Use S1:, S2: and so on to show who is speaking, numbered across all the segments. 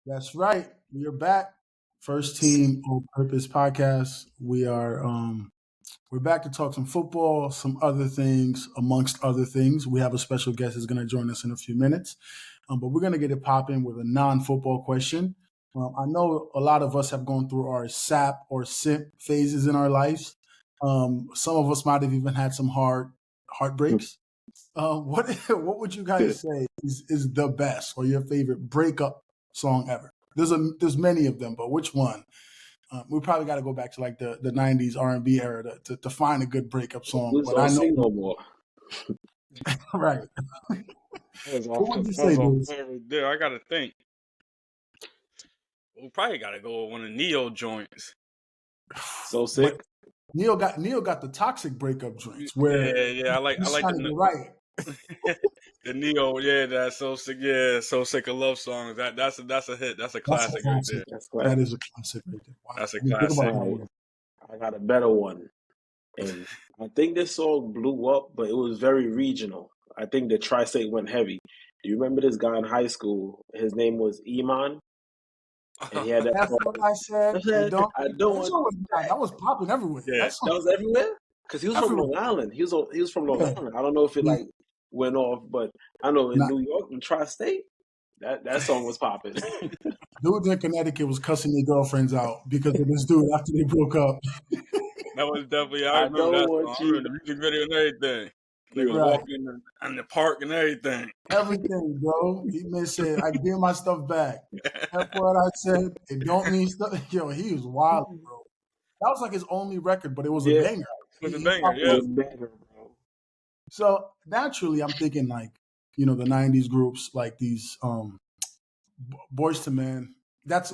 S1: That's right. We are back. First team on purpose podcast. We're back to talk some football, some other things, amongst other things. We have a special guest that's going to join us in a few minutes, but we're going to get it popping with a non-football question. I know a lot of us have gone through our SAP or SIP phases in our lives. Some of us might have even had some heartbreaks. What what would you guys say is the best or your favorite breakup song ever? There's many of them, but which one? We probably got to go back to like the '90s R&B era to find a good breakup song.
S2: Dudes
S1: But I
S2: don't
S1: know,
S2: sing no more.
S1: right?
S3: That was
S1: What
S3: off.
S1: would you
S3: That was
S1: say,
S3: off
S1: dudes?
S3: right there. I gotta think. We probably gotta go with one of Neo joints.
S2: So
S1: But
S2: sick.
S1: Neil got the toxic breakup joints where
S3: Yeah. I like
S1: he's trying to
S3: the
S1: get right.
S3: the Neo. Yeah, that's so sick. Yeah, so sick of love songs. That's a hit. That's a
S1: That's a
S3: classic right
S1: classic.
S3: there.
S2: That's
S1: That
S2: classic.
S1: is a classic right there. Wow,
S3: That's a
S1: I didn't think about
S3: classic.
S1: that
S2: All right,
S1: one.
S2: I got a better one. And I think this song blew up, but it was very regional. I think the tri-state went heavy. Do you remember this guy in high school? His name was Iman, and he had that
S1: That's
S2: song.
S1: what I said.
S2: I
S1: I
S2: said,
S1: don't.
S2: I don't
S1: That
S2: want
S1: song was that was popping everywhere.
S3: Yeah.
S1: That song
S2: that was everywhere because he was from
S1: everywhere.
S2: Long Island. He was from Long
S1: Yeah.
S2: Island. I don't know if it like went off, but I know in
S1: Nah,
S2: New York, in tri-state, that song was popping.
S1: dudes in Connecticut was cussing their girlfriends out because of this dude after they broke up.
S3: That was definitely. I
S2: I
S3: remember
S2: don't
S3: that song.
S2: want
S3: I
S2: you.
S3: remember the music video and everything. Niggas
S2: Yeah.
S1: Right.
S3: walking in the park and everything.
S1: Everything, bro. He may say, I give my stuff back. That's what I said. It don't mean stuff. Yo, he was wild, bro. That was like his only record, but it was a
S2: Yeah,
S1: banger.
S3: It was a
S1: He
S3: banger.
S1: popped
S2: it
S3: Yeah.
S2: was
S1: everywhere.
S2: better, bro.
S1: So naturally, I'm thinking like, the '90s groups like these Boys to Men.
S2: Hmm.
S1: That's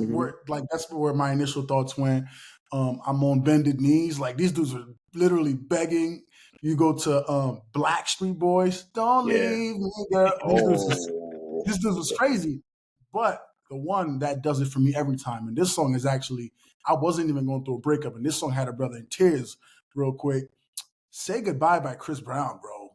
S1: where my initial thoughts went. I'm on bended knees. Like these dudes are literally begging. You go to Blackstreet Boys. Don't
S2: Yeah.
S1: leave me, girl.
S2: Oh,
S1: This dude was crazy. But the one that does it for me every time, and this song is actually, I wasn't even going through a breakup, and this song had a brother in tears real quick. Say Goodbye by Chris Brown, bro.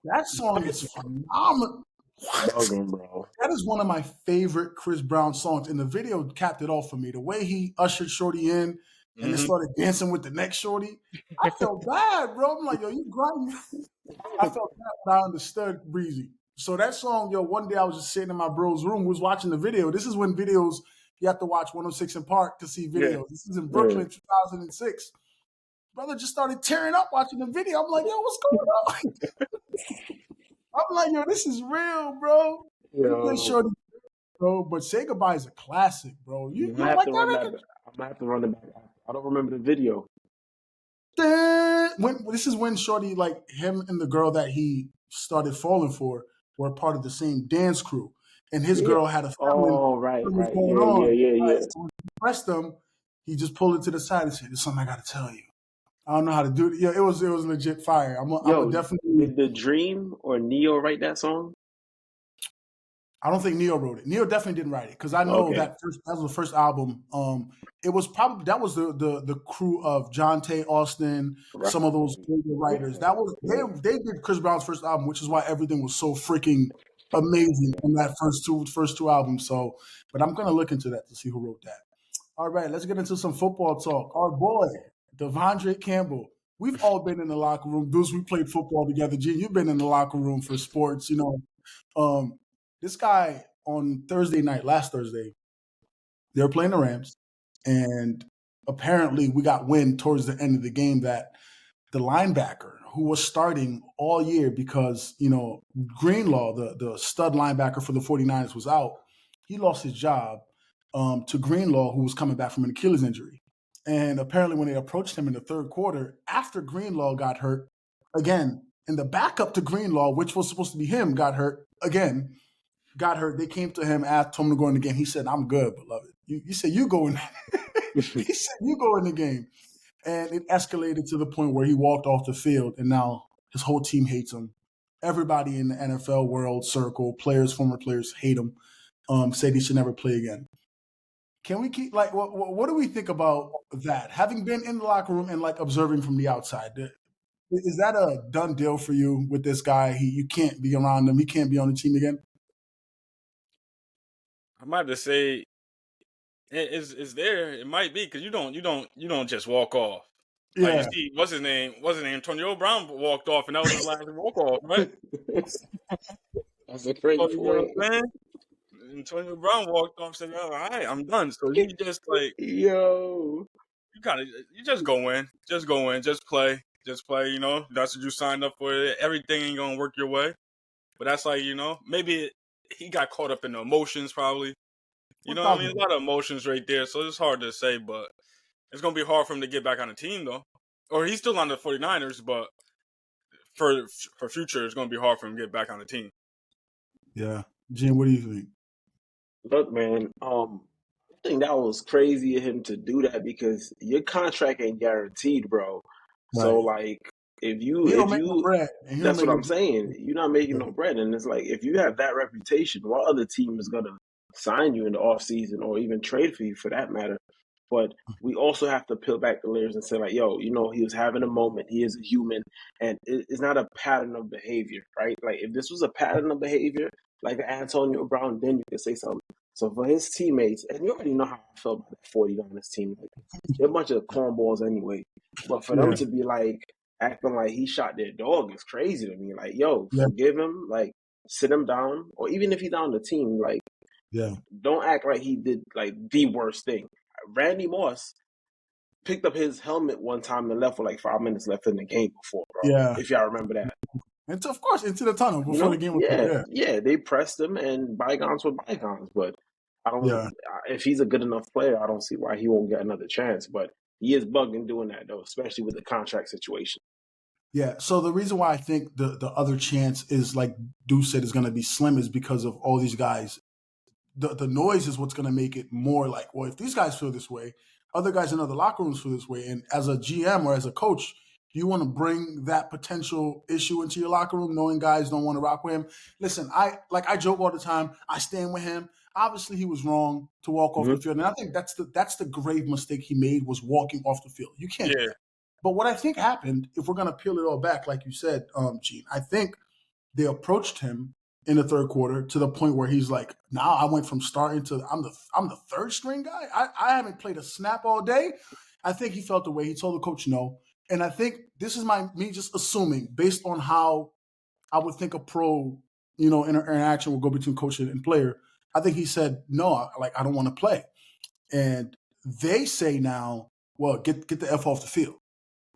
S1: That song is phenomenal. What?
S2: bugging, bro.
S1: That is one of my favorite Chris Brown songs, and the video capped it off for me. The way he ushered Shorty in and then
S3: Mm-hmm.
S1: started dancing with the next Shorty, I felt bad, bro. I'm like, yo, you grinding. I felt bad, but I understood Breezy. So that song, yo, one day I was just sitting in my bro's room, was watching the video. This is when videos, you have to watch 106 in Park to see
S3: Yeah.
S1: videos. This is in
S2: Yeah.
S1: Brooklyn, 2006. Brother just started tearing up watching the video. I'm like, yo, what's going on? I'm like, yo, this is real, bro. He did
S2: Yo,
S1: Shorty, bro. But Say Goodbye is a classic, bro. You
S2: I'm gonna
S1: don't
S2: have
S1: like
S2: to
S1: that
S2: run that
S1: record?
S2: back. I'm gonna have to run it back. I don't remember the video.
S1: This is when Shorty, like him and the girl that he started falling for, were part of the same dance crew, and his
S2: Yeah.
S1: girl had a feeling
S2: Oh, right,
S1: what was
S2: right.
S1: going
S2: Yeah, yeah,
S1: on.
S2: yeah,
S1: Right.
S2: yeah.
S1: So when he pressed them, he just pulled it to the side and said, "There's something I got to tell you. I don't know how to do it." Yeah, it was legit fire. I'm a
S2: Yo,
S1: definitely.
S2: did the Dream or Neo write that song?
S1: I don't think Neo wrote it. Neo definitely didn't write it because I know
S2: Okay.
S1: that was the first album. It was probably that was the crew of John Tay Austin,
S2: Right.
S1: some of those older writers. That was
S2: Yeah.
S1: they did Chris Brown's first album, which is why everything was so freaking amazing on that first two albums. So, but I'm gonna look into that to see who wrote that. All right, let's get into some football talk. Our boy De'Vondre Campbell. We've all been in the locker room. Dudes, we played football together. Gene, you've been in the locker room for sports. Um, this guy on Thursday night, last Thursday, they were playing the Rams, and apparently we got wind towards the end of the game that the linebacker who was starting all year because, Greenlaw, the stud linebacker for the 49ers, was out. He lost his job to Greenlaw, who was coming back from an Achilles injury. And apparently, when they approached him in the third quarter, after Greenlaw got hurt again, and the backup to Greenlaw, which was supposed to be him, got hurt again, They came to him, asked him to go in the game. He said, "I'm good, beloved." You said you go in. He said you go in the game, and it escalated to the point where he walked off the field, and now his whole team hates him. Everybody in the NFL world circle, players, former players, hate him. Said he should never play again. Can we keep like what do we think about that? Having been in the locker room and like observing from the outside, is that a done deal for you with this guy? You can't be around him. He can't be on the team again.
S3: I might have to say It's there. It might be because you don't just walk off. Like you
S1: Yeah,
S3: see, what's his name? Antonio Brown walked off, and that was his last walk off, right?
S2: That's a great
S3: So you know
S2: point.
S3: what I'm saying? Antonio Brown walked off, said, "All right, I'm done." So he just like
S2: Yo.
S3: you just go in, just play, You know, that's what you signed up for. Everything ain't gonna work your way, but that's like maybe he got caught up in the emotions, probably. You know what I mean? A
S1: probably.
S3: lot of emotions right there, so it's hard to say, but it's going to be hard for him to get back on the team, though. Or he's still on the 49ers, but for future, it's going to be hard for him to get back on the team.
S1: Yeah, Gene, what do you think?
S2: Look, man, I think that was crazy of him to do that because your contract ain't guaranteed, bro. So
S1: Right.
S2: like
S1: He
S2: if
S1: don't make no
S2: you
S1: bread, and he don't
S2: that's
S1: make
S2: what
S1: no.
S2: I'm saying. You're not making no bread. And it's like if you have that reputation, what other team is gonna sign you in the off season or even trade for you for that matter? But we also have to peel back the layers and say, like, yo, he was having a moment. He is a human, and it's not a pattern of behavior, right? Like, if this was a pattern of behavior, like Antonio Brown, then you could say something. So for his teammates, and you already know how I felt about that 49ers team. Like, they're a bunch of cornballs anyway. But for them
S1: Yeah,
S2: to be like acting like he shot their dog is crazy to me. Like, yo,
S1: yeah,
S2: forgive him, like sit him down, or even if he's on the team, like
S1: yeah,
S2: don't act like he did like the worst thing. Randy Moss picked up his helmet one time and left with like 5 minutes left in the game before, bro.
S1: yeah.
S2: If y'all remember that.
S1: And of course, into the tunnel before the game was over.
S2: Yeah,
S1: Yeah,
S2: yeah, they pressed him and bygones were bygones. But I don't.
S1: yeah,
S2: If he's a good enough player, I don't see why he won't get another chance. But he is bugging doing that though, especially with the contract situation.
S1: yeah. So the reason why I think the other chance is like Duce said is going to be slim is because of all these guys. The noise is what's going to make it more like, well, if these guys feel this way, other guys in other locker rooms feel this way, and as a GM or as a coach, you want to bring that potential issue into your locker room, knowing guys don't want to rock with him. Listen, I joke all the time. I stand with him. Obviously, he was wrong to walk off the
S2: Mm-hmm.
S1: field, and I think that's the grave mistake he made was walking off the field. You can't do
S3: Yeah,
S1: that. But what I think happened, if we're going to peel it all back, like you said, Gene, I think they approached him in the third quarter to the point where he's like, now I went from starting to I'm the third string guy. I haven't played a snap all day. I think he felt the way. He told the coach no. And I think this is me just assuming based on how I would think a pro, interaction will go between coach and player. I think he said, no, like I don't want to play. And they say now, well, get the F off the field.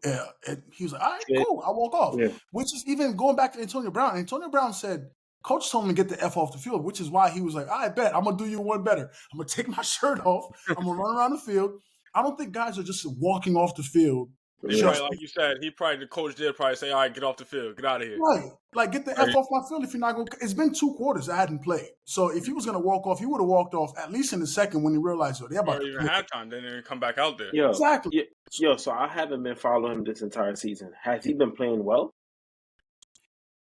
S1: Yeah, and he was like, all right,
S2: Yeah,
S1: cool, I'll walk off.
S2: yeah.
S1: Which is even going back to Antonio Brown. Antonio Brown said, coach told him to get the F off the field, which is why he was like, I bet I'm going to do you one better. I'm going to take my shirt off. I'm going to run around the field. I don't think guys are just walking off the field.
S3: he
S2: Yeah.
S3: probably,
S1: Just
S3: like you said, the coach did probably say, "All right, get off the field, get out of here."
S1: right. Like, get the F
S3: Right.
S1: off my field if you're not going to. It's been 2 quarters I hadn't played. So if he was going to walk off, he would have walked off at least in the second when he realized, oh, they're about
S3: Or
S1: to
S3: even
S1: play.
S3: halftime, then they come back out there.
S2: Yo,
S1: Exactly.
S2: yeah, yo. So I haven't been following him this entire season. Has he been playing well?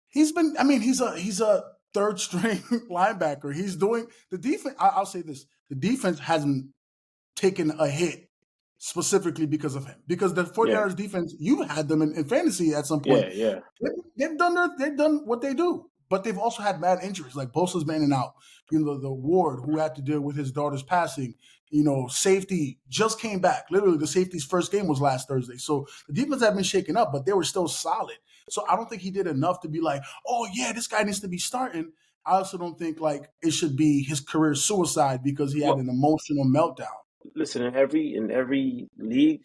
S1: He's been. I mean, he's a third string linebacker. He's doing the defense. I'll say this: the defense hasn't taken a hit specifically because of him. Because the 49ers defense, you had them in fantasy at some point.
S2: Yeah.
S1: They've done what they do, but they've also had bad injuries. Like Bosa's been in and out. The Ward who had to deal with his daughter's passing. Safety just came back. Literally, the safety's first game was last Thursday. So the defense had been shaken up, but they were still solid. So I don't think he did enough to be like, oh yeah, this guy needs to be starting. I also don't think like it should be his career suicide because he had
S2: Well,
S1: an emotional meltdown.
S2: listen, in every league,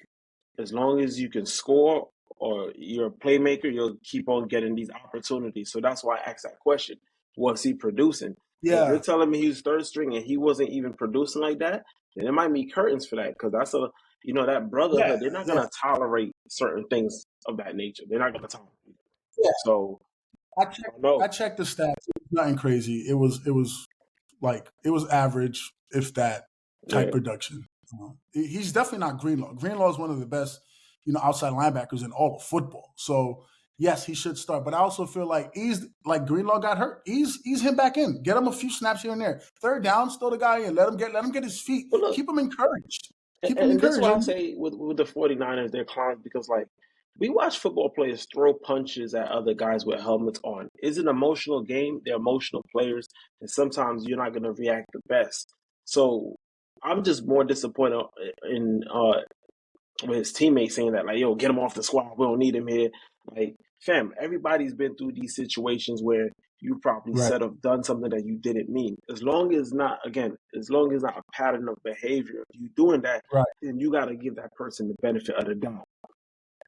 S2: as long as you can score or you're a playmaker, you'll keep on getting these opportunities. So that's why I asked that question. Was he producing? If you're
S1: Yeah,
S2: telling me he was third string and he wasn't even producing like that, then it might be curtains for that because that
S1: yeah,
S2: brotherhood. They're not
S1: yeah,
S2: gonna tolerate certain things of that nature. They're not gonna tolerate it.
S1: yeah.
S2: So
S1: I
S2: I
S1: checked.
S2: don't know.
S1: I checked the stats. It was nothing crazy. It was average, if that, type
S2: Yeah.
S1: production. He's definitely not Greenlaw. Greenlaw is one of the best, outside linebackers in all of football. So yes, he should start. But I also feel like Greenlaw got hurt. Ease him back in. Get him a few snaps here and there. Third down, throw the guy in. Let him get his feet.
S2: But look,
S1: Keep him encouraged.
S2: and,
S1: Keep him
S2: and this is
S1: encouraged.
S2: why I say with the 49ers, they're clowns because like we watch football players throw punches at other guys with helmets on. It's an emotional game. They're emotional players, and sometimes you're not going to react the best. So I'm just more disappointed in with his teammates saying that, like, yo, get him off the squad. We don't need him here. Like, fam, everybody's been through these situations where you probably
S1: Right.
S2: done something that you didn't mean. As long as not a pattern of behavior, if you doing that,
S1: Right.
S2: then you got to give that person the benefit of the doubt.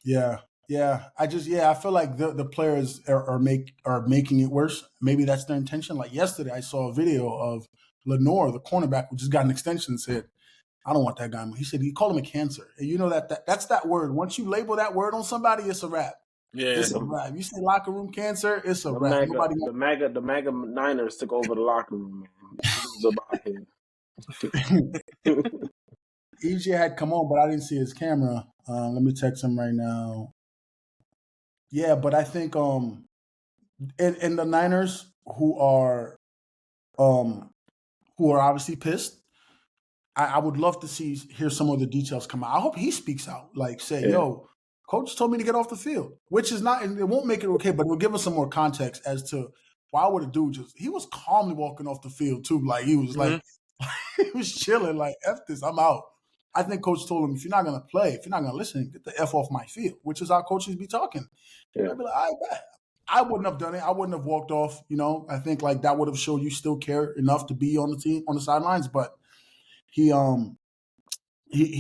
S1: Yeah. Yeah. I feel like the players are making it worse. Maybe that's their intention. Like yesterday, I saw a video of Lenore, the cornerback, who just got an extension, said, I don't want that guy. He said he called him a cancer. And you know that's that word. Once you label that word on somebody, it's a wrap.
S3: Yeah.
S1: It's a wrap. You say locker room cancer, it's a wrap.
S2: The MAGA Niners took over the locker room, man. It was about him.
S1: EJ had come on, but I didn't see his camera. Let me text him right now. Yeah, but I think in the Niners who are obviously pissed, I would love to hear some of the details come out. I hope he speaks out, like say, yo, coach told me to get off the field, which is not, and it won't make it okay, but it will give us some more context as to why would a dude he was calmly walking off the field too. Like he was like, he was chilling, like, F this, I'm out. I think coach told him, if you're not going to play, if you're not going to listen, get the F off my field, which is how coaches be talking. Yeah. I'd be like, all right, bet. I wouldn't have done it. I wouldn't have walked off. You know, I think like that would have showed you still care enough to be on the team, on the sidelines. But he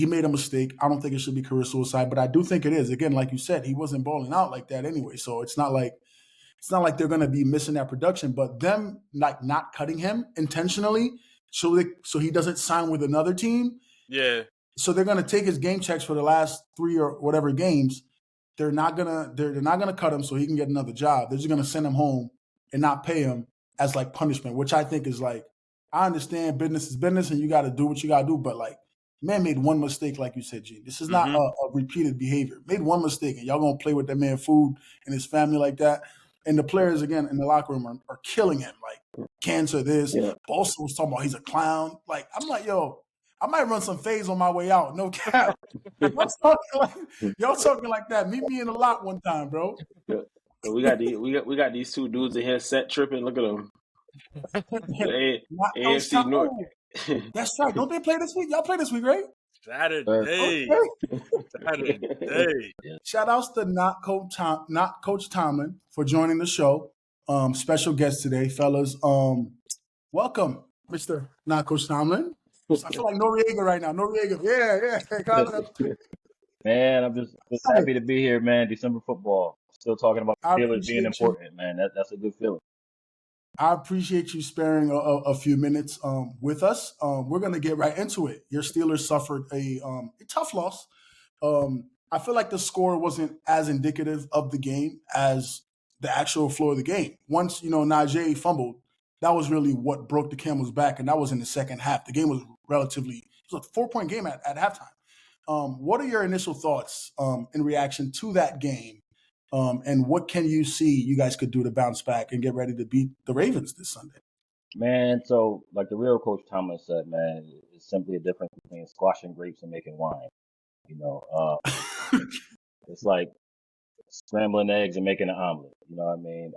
S1: made a mistake. I don't think it should be career suicide, but I do think it is. Again, like you said, he wasn't balling out like that anyway. So it's not like they're going to be missing that production. But them like not cutting him intentionally so he doesn't sign with another team.
S3: Yeah.
S1: So they're going to take his game checks for the last 3 or whatever games. They're not gonna cut him so he can get another job. They're just gonna send him home and not pay him as like punishment, which I think is like, I understand business is business and you got to do what you got to do, but like, man made one mistake, like you said, Gene. This is not a repeated behavior. Made one mistake, and y'all gonna play with that man food and his family like that. And the players again in the locker room are killing him, like cancer. This Bosa was talking about he's a clown. Like I'm like, yo, I might run some fades on my way out. No cap. Y'all talking like that. Meet me in the lot one time, bro.
S2: So we got these two dudes in here set tripping. Look at them. AFC North.
S1: That's right. Don't they play this week? Y'all play this week, right?
S3: Saturday. Saturday.
S1: Shout outs to not Coach Tomlin for joining the show. Special guest today, fellas. Welcome, Mr. Not Coach Tomlin. I feel like Noriega right now. Noriega. Yeah.
S4: Man, I'm just happy to be here, man. December football. Still talking about Steelers being important, man. That's a good feeling.
S1: I appreciate you sparing a few minutes with us. We're going to get right into it. Your Steelers suffered a tough loss. I feel like the score wasn't as indicative of the game as the actual flow of the game. Once, Najee fumbled, that was really what broke the camel's back, and that was in the second half. The game was it was a 4-point game at halftime. What are your initial thoughts in reaction to that game? And what can you see you guys could do to bounce back and get ready to beat the Ravens this Sunday?
S4: Man, so like the real Coach Tomlin said, man, it's simply a difference between squashing grapes and making wine. It's like scrambling eggs and making an omelet. You know what I mean?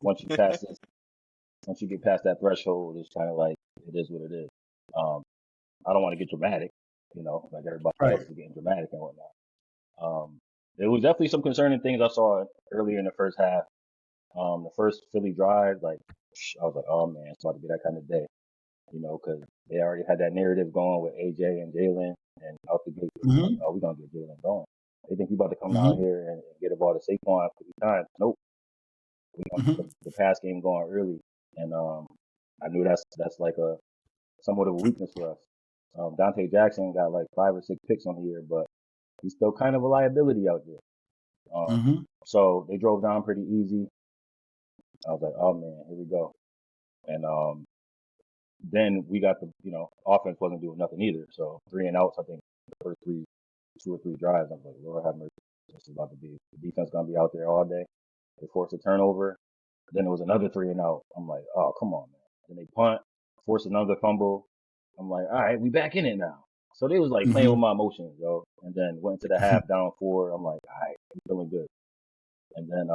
S4: Once you get past that threshold, it's kind of like it is what it is. I don't want to get dramatic, like everybody else is getting dramatic and whatnot. There was definitely some concerning things I saw earlier in the first half. The first Philly drive, like I was like, oh man, it's about to be that kind of day, because they already had that narrative going with AJ and Jalen, and out the gate, like, oh, we're gonna get Jalen going. They think we about to come out here and get a ball to Saquon 50 times. Nope, we gonna get the pass game going early, and I knew that's like somewhat of a weakness for us. Dante Jackson got like 5 or 6 picks on the year, but he's still kind of a liability out there. So they drove down pretty easy. I was like, oh man, here we go. And then we got offense wasn't doing nothing either. So 3 and outs, I think the first 2 or 3 drives, I was like, Lord have mercy, this is about to be, the defense gonna be out there all day. They forced a turnover. Then there was another 3 and out. I'm like, oh, come on, man. Then they punt, forced another fumble. I'm like, all right, we back in it now. So they was like playing with my emotions, yo. And then went into the half down 4. I'm like, all right, I'm feeling good. And then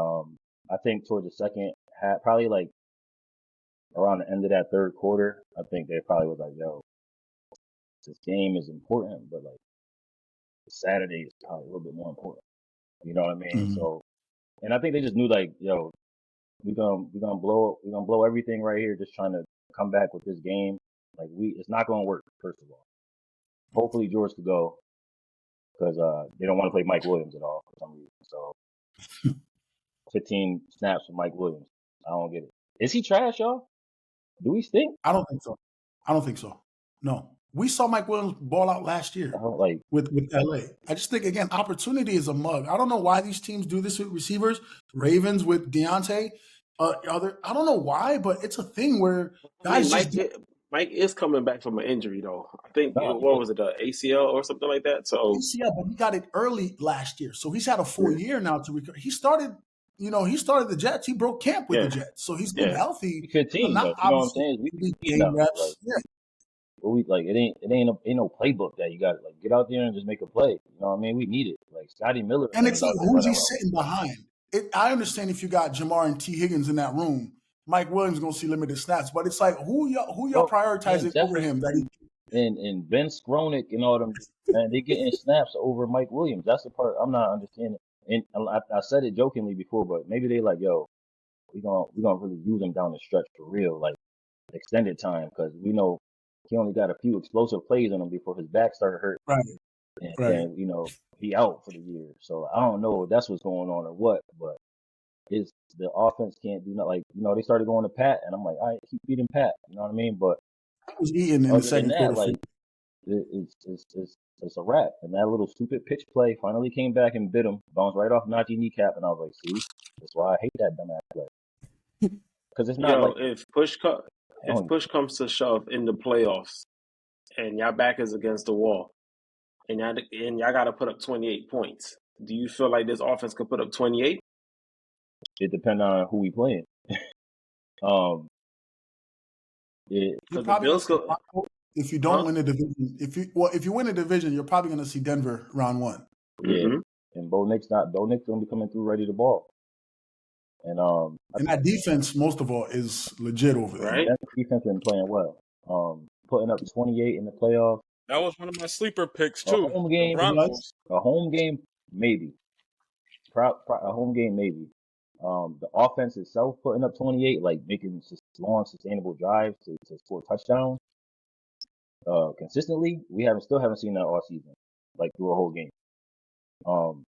S4: I think towards the second half, probably like around the end of that third quarter, I think they probably was like, yo, this game is important, but like Saturday is probably a little bit more important. You know what I mean?
S1: Mhm.
S4: So, and I think they just knew like, yo, we're gonna blow everything right here, just trying to come back with this game. Like it's not gonna work. First of all, hopefully George could go because they don't want to play Mike Williams at all for some reason. So 15 snaps for Mike Williams. I don't get it. Is he trash, y'all? Do we stink?
S1: I don't think so. I don't think so. No. We saw Mike Williams ball out last year
S4: I don't like.
S1: with LA. I just think, again, opportunity is a mug. I don't know why these teams do this with receivers. Ravens with Deontay. I don't know why, but it's a thing where
S2: I mean,
S1: guys just do
S2: Mike is coming back from an injury though. I think
S4: No,
S2: what was it, ACL or something like that. So
S1: ACL, but he got it early last year. So he's had a full
S2: yeah,
S1: year now to recover. He started the Jets. He broke camp with the
S2: yeah,
S1: Jets. So he's been
S2: yeah.
S1: healthy.
S4: we 15
S1: Not
S4: though. You know what I'm
S1: obviously
S4: saying? We
S1: elite
S4: 15
S1: game
S4: now. Like,
S1: reps. Yeah.
S4: but we like ain't no playbook that you got to like get out there and just make a play. You know what I mean? We need it. Like Scotty Miller
S1: And
S4: is
S1: it's like,
S4: out there
S1: who's
S4: running
S1: he
S4: around.
S1: sitting behind? I understand if you got Jamar and T. Higgins in that room, Mike Williams gonna see limited snaps. But it's like who y'all
S4: Well, yeah,
S1: prioritizing over him? That
S4: and Ben Skronik and all them, man, they getting snaps over Mike Williams. That's the part I'm not understanding. And I said it jokingly before, but maybe they like, yo, we gonna really use him down the stretch for real, like extended time, because we know he only got a few explosive plays on him before his back started hurt,
S1: right,
S4: and
S1: right.
S4: then he out for the year. So I don't know if that's what's going on or what, but it's the offense can't do nothing. Like they started going to Pat, and I'm like, all right, keep beating Pat. You know what I mean? But
S1: He was eating in the
S4: other than
S1: second
S4: that,
S1: quarter.
S4: like it's a wrap. And that little stupid pitch play finally came back and bit him, bounced right off Najee kneecap, and I was like, see, that's why I hate that dumbass play. Because it's not
S2: Yo,
S4: like
S2: if
S4: I don't
S2: push comes to shove in the playoffs, and your back is against the wall, and y'all got to put up 28 points, do you feel like this offense could put up 28?
S4: it depends on who we playing. Um, it,
S1: You're
S2: Because the
S1: probably gonna
S2: Bills
S1: see
S2: go,
S1: Broncos if you don't
S2: huh?
S1: win the division. If you win the division, you're probably gonna see Denver round one.
S4: yeah,
S2: Mm-hmm.
S4: and Bo Nick's gonna be coming through ready to ball. And I
S1: And
S4: think
S1: that defense, most of all, is legit over there.
S2: Right?
S4: that defense been playing well. Putting up 28 in the playoffs,
S3: That was one of my sleeper picks
S4: a
S3: too.
S4: home
S3: The
S4: game,
S1: It was.
S3: Broncos.
S4: a home game maybe, a home game maybe. The offense itself putting up 28, like making long, sustainable drives to score touchdowns consistently. We still haven't seen that all season, like through a whole game.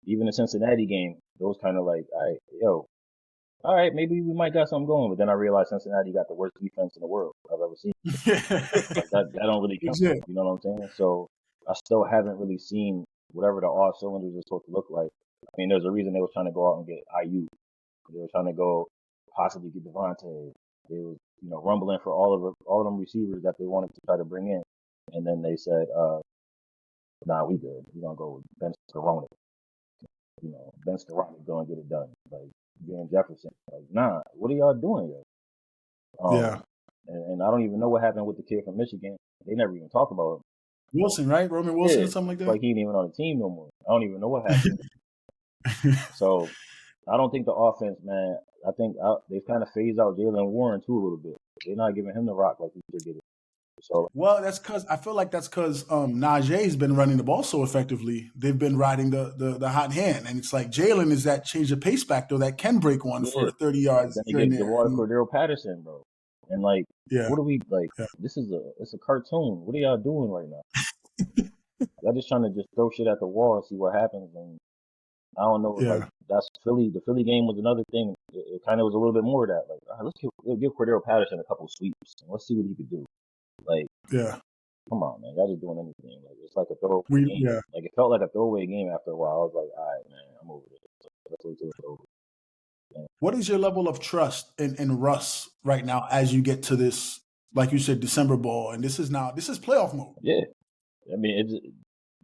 S4: Even the Cincinnati game, those kind of like, all right, maybe we might got something going. But then I realized Cincinnati got the worst defense in the world I've ever seen. Like that don't really count.
S1: Legit.
S4: You know what I'm saying? So I still haven't really seen whatever the off cylinders are supposed to look like. I mean, there's a reason they were trying to go out and get IU. They were trying to go possibly get Devontae. They was rumbling for all of them receivers that they wanted to try to bring in, and then they said, "Nah, we good. We're gonna go with Ben Skowronek. Ben Skowronek going to get it done." Like Van Jefferson. Like, nah, what are y'all doing here?
S1: Yeah.
S4: And I don't even know what happened with the kid from Michigan. They never even talk about him.
S1: Wilson, right? Roman Wilson
S4: Yeah,
S1: or something like
S4: it's
S1: that.
S4: like he ain't even on the team no more. I don't even know what happened. So I don't think the offense, man. I think they've kind of phased out Jalen Warren too a little bit. They're not giving him the rock like he should get it. So
S1: Well, I feel like that's because Najee's been running the ball so effectively. They've been riding the hot hand, and it's like Jalen is that change of pace factor that can break one
S4: yeah,
S1: for 30
S4: and
S1: yards
S4: then they
S1: here and
S4: get
S1: there.
S4: Jawad
S1: And
S4: Cordero Patterson, bro. And like,
S1: yeah,
S4: what are we like?
S1: yeah.
S4: It's a cartoon. What are y'all doing right now? Y'all just trying to just throw shit at the wall and see what happens. And I don't know. Like
S1: Yeah.
S4: that's Philly. The Philly game was another thing. It kind of was a little bit more of that. Like, all right, let's give Cordero Patterson a couple sweeps and let's see what he could do. Like,
S1: Yeah.
S4: come on, man, y'all just doing anything. Like it's like a throwaway game.
S1: Yeah.
S4: Like it felt like a throwaway game after a while. I was like, all right, man, I'm over this. Let's wait till it's over.
S1: What is your level of trust in Russ right now as you get to this, like you said, December ball, and this is playoff mode?
S4: Yeah, I mean,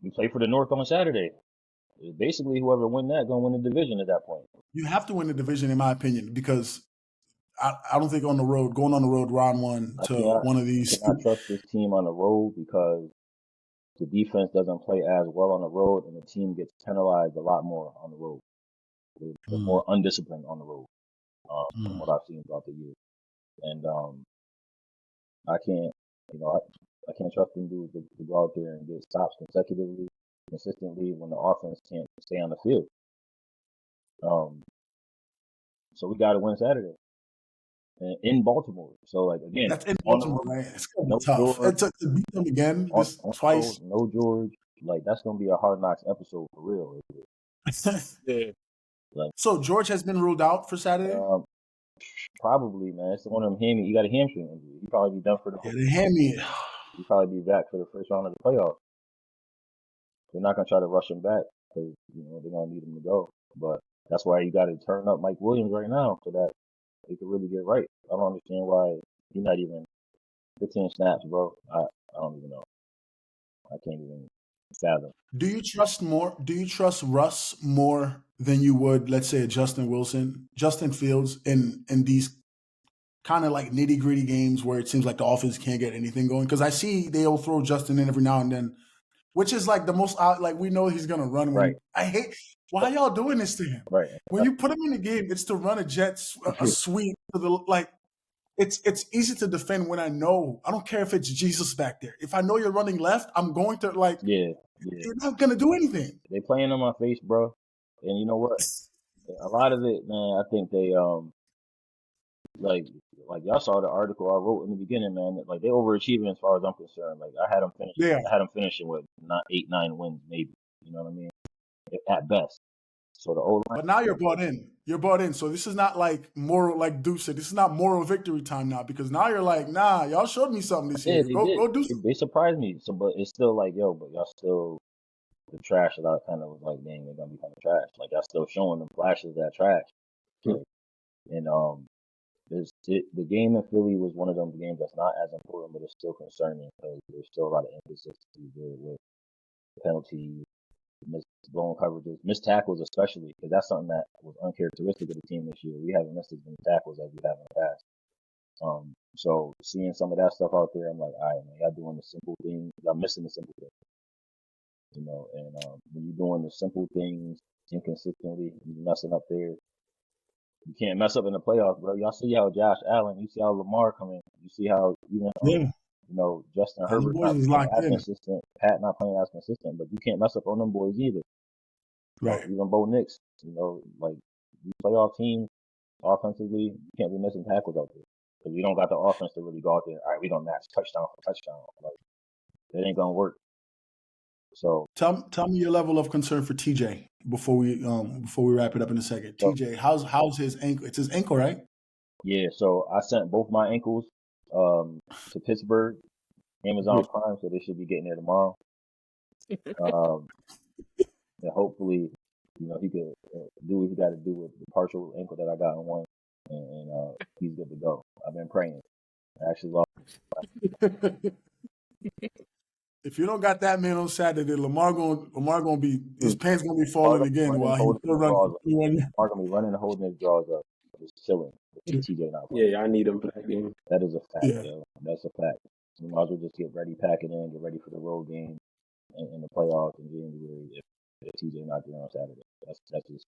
S4: we play for the North on Saturday. Basically, whoever win that gonna win the division at that point.
S1: You have to win the division, in my opinion, because I don't think going on the road round one to one of these.
S4: I cannot trust this team on the road because the defense doesn't play as well on the road, and the team gets penalized a lot more on the road. They're more undisciplined on the road, from what I've seen throughout the year. And I can't, I can't trust them dudes to go out there and get stops consistently when the offense can't stay on the field. So we got to win Saturday in Baltimore. So like again,
S1: That's in
S4: on the
S1: Baltimore,
S4: road,
S1: right? It's gonna be
S4: no
S1: tough.
S4: George,
S1: To beat them again
S4: on
S1: this
S4: the
S1: twice.
S4: road, no George. Like that's gonna be a Hard Knocks episode for real.
S3: Yeah.
S4: Like,
S1: so George has been ruled out for Saturday.
S4: Probably, man. It's one of them hammy. You got a hamstring injury. You probably be done for the whole.
S1: Yeah, they hand me it.
S4: You probably be back for the first round of the playoffs. They're not gonna try to rush him back because they're gonna need him to go. But that's why you got to turn up Mike Williams right now so that he could really get right. I don't understand why he's not even 15 snaps, bro. I don't even know. I can't even fathom.
S1: Do you trust Russ more than you would, let's say, Justin Fields in these kind of like nitty gritty games where it seems like the offense can't get anything going? Because I see they'll throw Justin in every now and then, which is like the most like we know he's gonna run.
S4: Right.
S1: I hate why y'all doing this to him.
S4: Right.
S1: When you put him in the game, it's to run a sweep to the like. It's easy to defend when I don't care if it's Jesus back there. If I know you're running left, I'm going to like.
S4: Yeah.
S1: You're not gonna do anything.
S4: They playing on my face, bro. And you know what? A lot of it, man. I think they like y'all saw the article I wrote in the beginning, man. Like they overachieving as far as I'm concerned. Like I had them finish.
S1: Yeah.
S4: I had them finishing with not 8-9 wins, maybe. You know what I mean? At best. So the O-line.
S1: But now you're bought in. You're bought in. So this is not like moral, like Duece said. This is not moral victory time now because now you're like, nah, y'all showed me something this year. Go do something.
S4: They surprised me. So, but it's still like, yo, but y'all still the trash that I kind of was like, dang, they're gonna be kind of trash. Like y'all still showing them flashes of that trash. Like, and the game in Philly was one of them games that's not as important, but it's still concerning because there's still a lot of inconsistency there with penalties, missed blown coverages, missed tackles especially, because that's something that was uncharacteristic of the team this year. We haven't missed as many tackles as we have in the past. So seeing some of that stuff out there, I'm like, all right, man, y'all doing the simple things. Y'all missing the simple things. And when you're doing the simple things inconsistently, you're messing up there. You can't mess up in the playoffs, bro. Y'all see how Josh Allen, you see how Lamar coming, you see how even Justin Herbert not playing as consistent, Pat not playing as consistent, but you can't mess up on them boys either.
S1: Right.
S4: Even Bo Nix, like these playoff teams offensively, you can't be missing tackles out there because we don't got the offense to really go out there. All right, we gonna match touchdown for touchdown. Like it ain't gonna work. So
S1: tell me your level of concern for TJ before we wrap it up in a second. So, TJ, how's his ankle? It's his ankle, right?
S4: Yeah. So I sent both my ankles to Pittsburgh, Amazon Prime, so they should be getting there tomorrow. And hopefully, he could do what he got to do with the partial ankle that I got in one, and he's good to go. I've been praying. I actually lost.
S1: If you don't got that man on Saturday, Lamar gonna be his pants gonna be falling again while he's still running.
S4: Lamar gonna be running and holding his jaws up, just chilling. TJ not playing.
S2: Yeah, I need him for that game.
S4: That is a fact, yo. That's a fact. You might as well just get ready, pack it in, get ready for the road game in the playoffs in January if TJ not there on Saturday. That's just.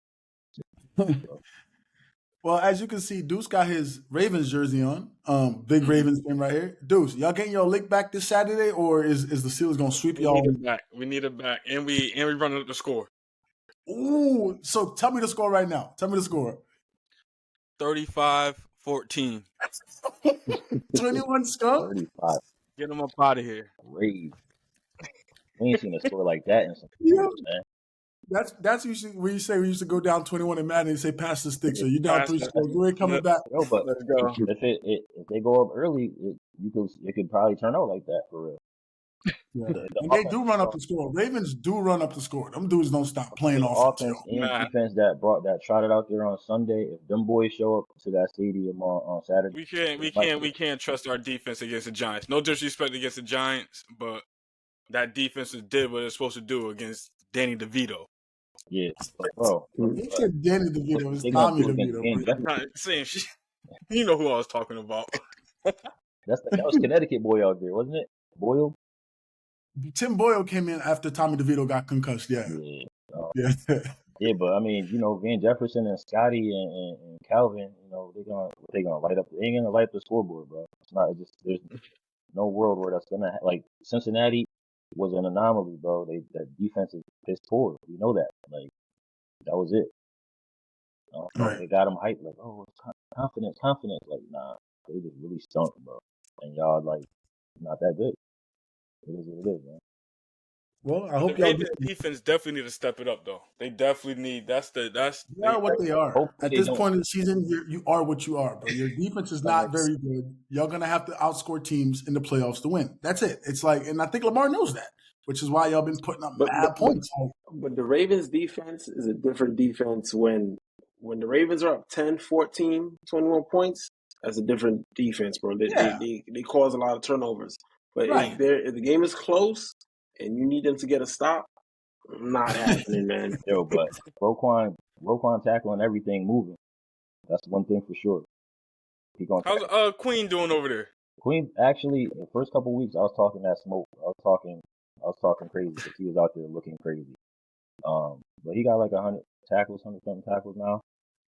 S1: Well, as you can see, Duece got his Ravens jersey on. Big Ravens fan right here. Duece, y'all getting your lick back this Saturday, or is the Steelers gonna sweep y'all?
S3: We need it back, and we run up the score.
S1: Ooh, so tell me the score right now. Tell me the score.
S3: 35-14.
S1: 21 skunk?
S4: 35.
S3: Get them up out of here.
S4: Rave. We ain't seen a score like that in some years, man.
S1: That's usually when you say we used to go down 21 in Madden and say pass the stick. So you down 3 scores. You ain't coming back.
S4: No, but
S3: let's go.
S4: If they go up early, it could probably turn out like that for real.
S1: Yeah. And they do run up the score. Ravens do run up the score. Them dudes don't stop playing offense.
S4: And defense that trotted out there on Sunday. If them boys show up to that stadium on Saturday,
S3: we can't trust our defense against the Giants. No disrespect against the Giants, but that defense did what it's supposed to do against Danny DeVito.
S4: Yeah, bro.
S1: He said Danny DeVito. It's Tommy DeVito.
S3: I'm not saying you know who I was talking about.
S4: That was Connecticut boy out there, wasn't it? Boyle?
S1: Tim Boyle came in after Tommy DeVito got concussed, yeah. Yeah,
S4: but I mean, Van Jefferson and Scotty and Calvin, they're gonna light up. They ain't gonna light up the scoreboard, bro. It's not. no world where that's gonna like Cincinnati was an anomaly, bro. That defense is piss poor. We know that. Like that was it. So
S1: Right.
S4: it got them hyped, like, oh, confidence. Like, nah, they just really stunk, bro. And y'all like not that good. It is what it is, man.
S1: Well, I
S3: The
S1: hope y'all
S3: Ravens defense definitely need to step it up, though. They definitely need.
S1: they are what they are.
S4: Hopefully
S1: At
S4: they
S1: this
S4: don't.
S1: point in the season, you are what you are, bro. Your defense is not very good. Y'all gonna have to outscore teams in the playoffs to win. That's it. It's like, and I think Lamar knows that, which is why y'all been putting up mad points.
S2: But the Ravens defense is a different defense when the Ravens are up 10, 14, 21 points. That's a different defense, bro.
S1: Yeah.
S2: They cause a lot of turnovers. But
S1: Right.
S2: if the game is close and you need them to get a stop, not happening, man.
S4: Yo, but Roquan tackling everything moving. That's one thing for sure. He gonna
S3: How's Queen doing over there?
S4: Queen actually the first couple weeks I was talking that smoke. I was talking crazy because he was out there looking crazy. But he got like 100 something tackles now.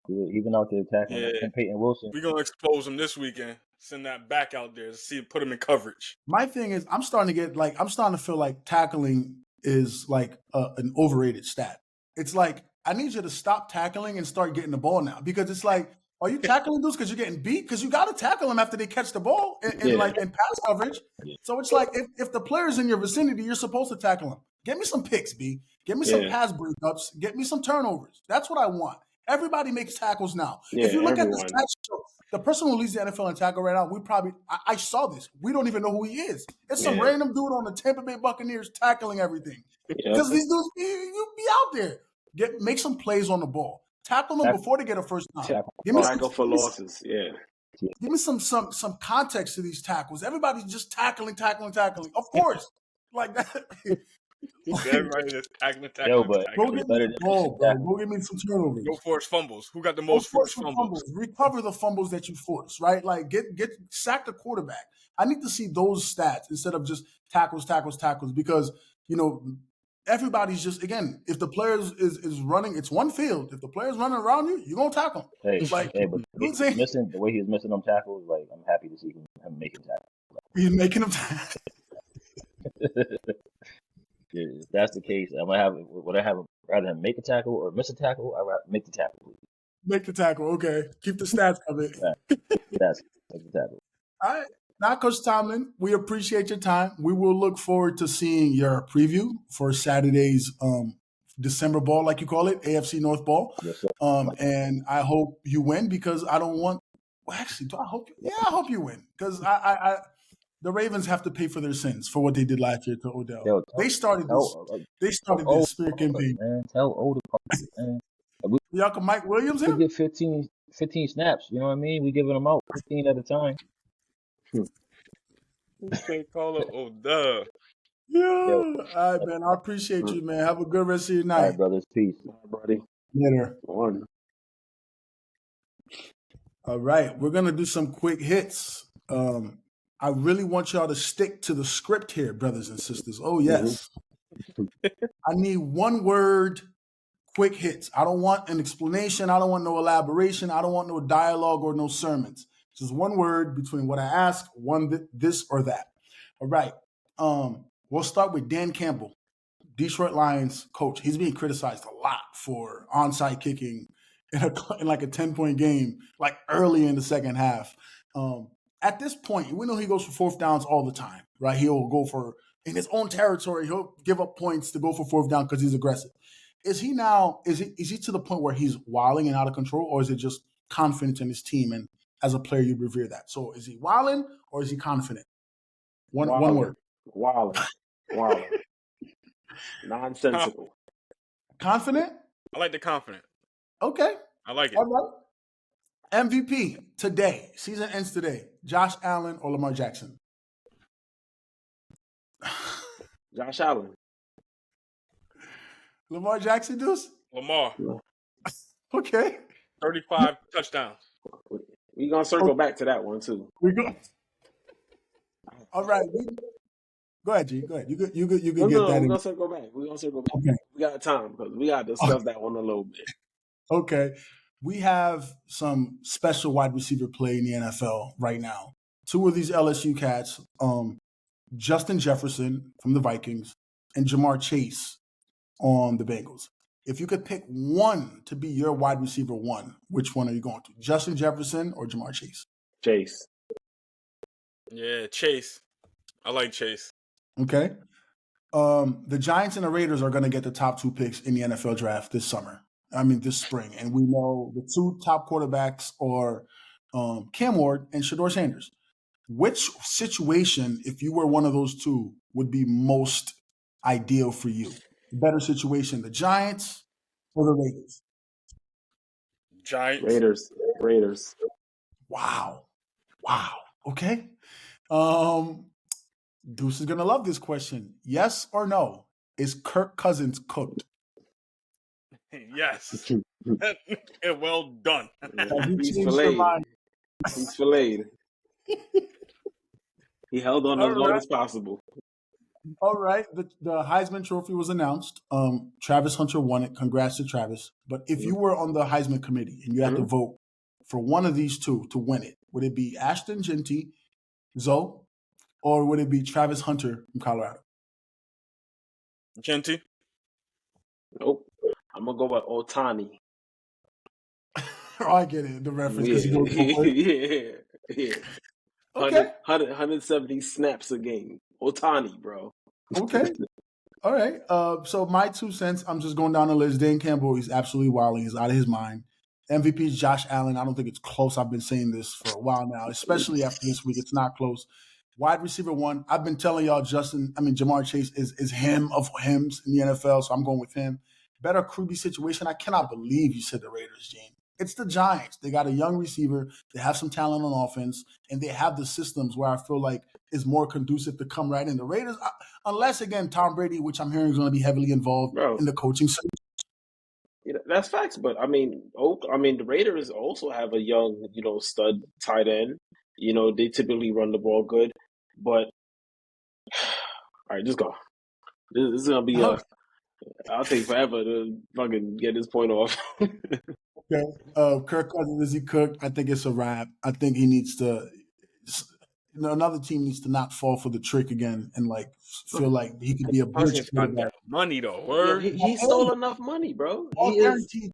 S4: He's been out there tackling Peyton Wilson.
S3: We're gonna expose him this weekend. Send that back out there to put him in coverage.
S1: My thing is, I'm starting to feel like tackling is like an overrated stat. It's like, I need you to stop tackling and start getting the ball now, because it's like, are you tackling dudes because you're getting beat? Because you got to tackle them after they catch the ball in pass coverage. So it's like, if the player's in your vicinity, you're supposed to tackle them. Get me some picks, B. Get me some pass breakups. Get me some turnovers. That's what I want. Everybody makes tackles now. If you look at this tackle show, the person who leads the NFL in tackle right now, I saw this. We don't even know who he is. It's some random dude on the Tampa Bay Buccaneers tackling everything. Because these dudes, you be out there. Make some plays on the ball. Tackle them before they get a first down.
S2: Tackle for losses.
S1: Give me some context to these tackles. Everybody's just tackling. Of course, like that.
S3: Everybody just tackling.
S1: Go get me the ball, bro. Go get me some turnovers.
S3: No forced fumbles. Who got the most forced fumbles?
S1: Recover the fumbles that you force, right? Like get sack the quarterback. I need to see those stats instead of just tackles, because everybody's just, again, if the player is running, it's one field. If the player's running around you, you're gonna tackle him. It's like,
S4: but the way he's missing them tackles, like, I'm happy to see him making tackles.
S1: He's making them tackles.
S4: If that's the case, would I have rather him make a tackle or miss a tackle? I'd rather make the tackle.
S1: Make the tackle, okay. Keep the stats coming.
S4: That's make the tackle.
S1: All right. Now, Coach Tomlin, we appreciate your time. We will look forward to seeing your preview for Saturday's December ball, like you call it, AFC North ball.
S4: Yes, sir.
S1: And I hope you win, because I don't want. Well, actually, do I hope? Yeah, I hope you win, because the Ravens have to pay for their sins for what they did last year to Odell. They started this spear campaign.
S4: Man, tell Odell, man.
S1: Y'all can Mike Williams
S4: We
S1: him?
S4: get 15 snaps. You know what I mean? We giving them out 15 at a time.
S3: They call it Odell.
S1: Yeah. All right, man. I appreciate you, man. Have a good rest of your night.
S4: All right, brothers. Peace.
S2: Buddy.
S1: Later.
S2: One.
S1: All right. We're going to do some quick hits. I really want y'all to stick to the script here, brothers and sisters. Oh, yes. I need one word quick hits. I don't want an explanation. I don't want no elaboration. I don't want no dialogue or no sermons. Just one word between what I ask, this or that. All right. We'll start with Dan Campbell, Detroit Lions coach. He's being criticized a lot for onside kicking in like a 10-point game, like early in the second half. At this point, we know he goes for fourth downs all the time, right? He'll go for, in his own territory, he'll give up points to go for fourth down because he's aggressive. Is he to the point where he's wilding and out of control, or is it just confidence in his team, and as a player you'd revere that? So is he wilding or is he confident? One word.
S2: Wilding. Nonsensical.
S1: Confident?
S3: I like the confident.
S1: Okay.
S3: I like it.
S1: All right. MVP today. Season ends today. Josh Allen or Lamar Jackson?
S2: Josh Allen.
S1: Lamar Jackson, Duece?
S3: Lamar.
S1: Okay.
S3: 35 touchdowns.
S2: We're going to circle back to that one, too.
S1: We go. All right. Go ahead, G. Go ahead. You could get that.
S2: We're going to circle back.
S1: Okay.
S2: We got time because we got to discuss that one a little bit.
S1: Okay. We have some special wide receiver play in the NFL right now. two of these LSU cats, Justin Jefferson from the Vikings and Jamar Chase on the Bengals. If you could pick one to be your wide receiver one, which one are you going to? Justin Jefferson or Jamar Chase?
S2: Chase.
S3: Yeah, Chase. I like Chase.
S1: Okay. The Giants and the Raiders are going to get the top two picks in the NFL draft this spring. And we know the two top quarterbacks are Cam Ward and Shedeur Sanders. Which situation, if you were one of those two, would be most ideal for you? Better situation, the Giants or the Raiders?
S3: Giants.
S2: Raiders.
S1: Wow. Okay. Duece is going to love this question. Yes or no? Is Kirk Cousins cooked?
S3: Yes. Well done.
S2: He's filleted. He's filleted. He held on as long as possible.
S1: All right. The Heisman Trophy was announced. Travis Hunter won it. Congrats to Travis. But if you were on the Heisman committee and you had to vote for one of these two to win it, would it be Ashton Jeanty, Zoe, or would it be Travis Hunter from Colorado?
S3: Jeanty?
S2: Nope. I'm going to go with Otani.
S1: Oh, I get it. The reference.
S2: Yeah.
S1: Okay.
S2: 170 snaps a game. Otani, bro.
S1: Okay. All right. So my 2 cents, I'm just going down the list. Dan Campbell, he's absolutely wilding. He's out of his mind. MVP is Josh Allen. I don't think it's close. I've been saying this for a while now, especially after this week. It's not close. Wide receiver one, I've been telling y'all Jamar Chase is him of hims in the NFL, so I'm going with him. Better QB situation. I cannot believe you said the Raiders, Gene. It's the Giants. They got a young receiver. They have some talent on offense, and they have the systems where I feel like is more conducive to come right in. The Raiders, unless, again, Tom Brady, which I'm hearing is going to be heavily involved in the coaching search.
S2: Yeah, that's facts. But, the Raiders also have a young, stud tight end. They typically run the ball good. But, all right, just go. This is going to be I'll take forever to fucking get this point off.
S1: Okay. Kirk Cousins, is he cooked? I think it's a wrap. I think he needs to another team needs to not fall for the trick again and feel like he could be a bridge quarterback.
S3: Money though,
S2: yeah, he stole enough money, bro.
S1: All guaranteed.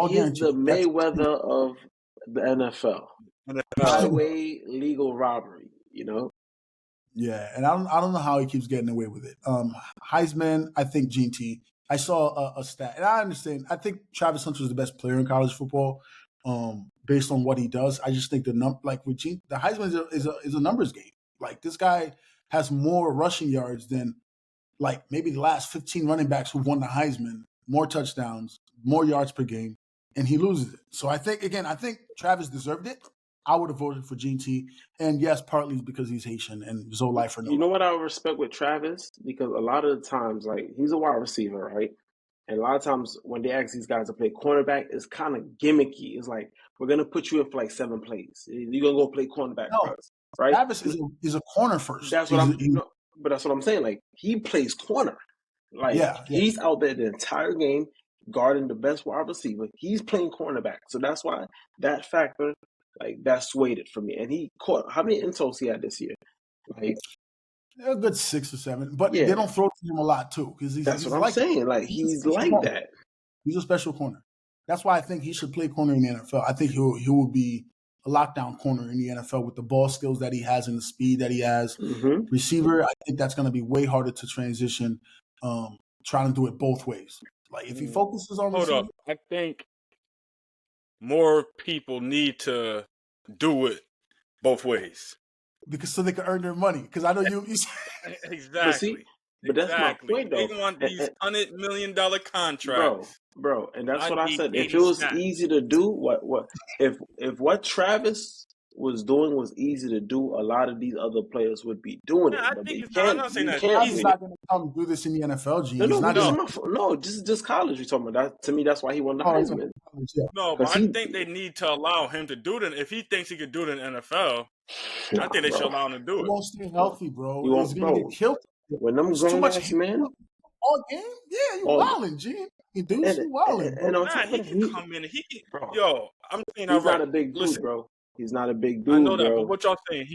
S2: He is the Mayweather of the NFL. Highway legal robbery,
S1: Yeah, and I don't know how he keeps getting away with it. Heisman, I think GT. I saw a stat, and I understand. I think Travis Hunter is the best player in college football, based on what he does. I just think the Heisman is a numbers game. Like, this guy has more rushing yards than maybe the last 15 running backs who've won the Heisman, more touchdowns, more yards per game, and he loses it. So I think Travis deserved it. I would have voted for GT, and yes, partly because he's Haitian and Zoe Lifer.
S2: You know what I respect with Travis? Because a lot of the times, he's a wide receiver, right? And a lot of times when they ask these guys to play cornerback, it's kind of gimmicky. It's like, we're going to put you in for 7 plays. You're going to go play cornerback for us, right?
S1: Travis is a corner first.
S2: That's what but that's what I'm saying. He plays corner. He's out there the entire game guarding the best wide receiver. He's playing cornerback. So that's why that factor, that swayed it for me. And he caught, how many intos he had this year?
S1: A good 6 or 7, but they don't throw to him a lot too.
S2: That's what I'm saying. He's like that.
S1: He's a special corner. That's why I think he should play corner in the NFL. I think he will be a lockdown corner in the NFL with the ball skills that he has and the speed that he has.
S2: Mm-hmm.
S1: Receiver, I think that's going to be way harder to transition. Trying to do it both ways. If he focuses on receiver,
S3: I think more people need to do it both ways.
S1: Because so they can earn their money. Because I know you
S3: exactly.
S2: But that's my point, though.
S3: They want these $100 million contracts,
S2: bro. And that's what I said. If it was easy to do, if what Travis was doing was easy to do, a lot of these other players would be doing it. But they can't.
S3: I'm not saying that's
S1: easy. He's not going to come do this in the NFL, G.
S2: No, just college. You're talking about that. To me, that's why he won the Heisman.
S3: No, but I think they need to allow him to do it. If he thinks he could do it in the NFL, I think they should allow him to do it.
S1: He won't stay healthy, bro.
S2: He's going to
S1: get killed.
S2: When them grown ass men
S1: all game, yeah, you wildin', G. You wildin'.
S2: And
S3: he can come in. I'm saying
S2: he's not a big dude, bro. He's not a big
S3: I know
S2: dude,
S3: that, but
S2: bro.
S3: what y'all saying?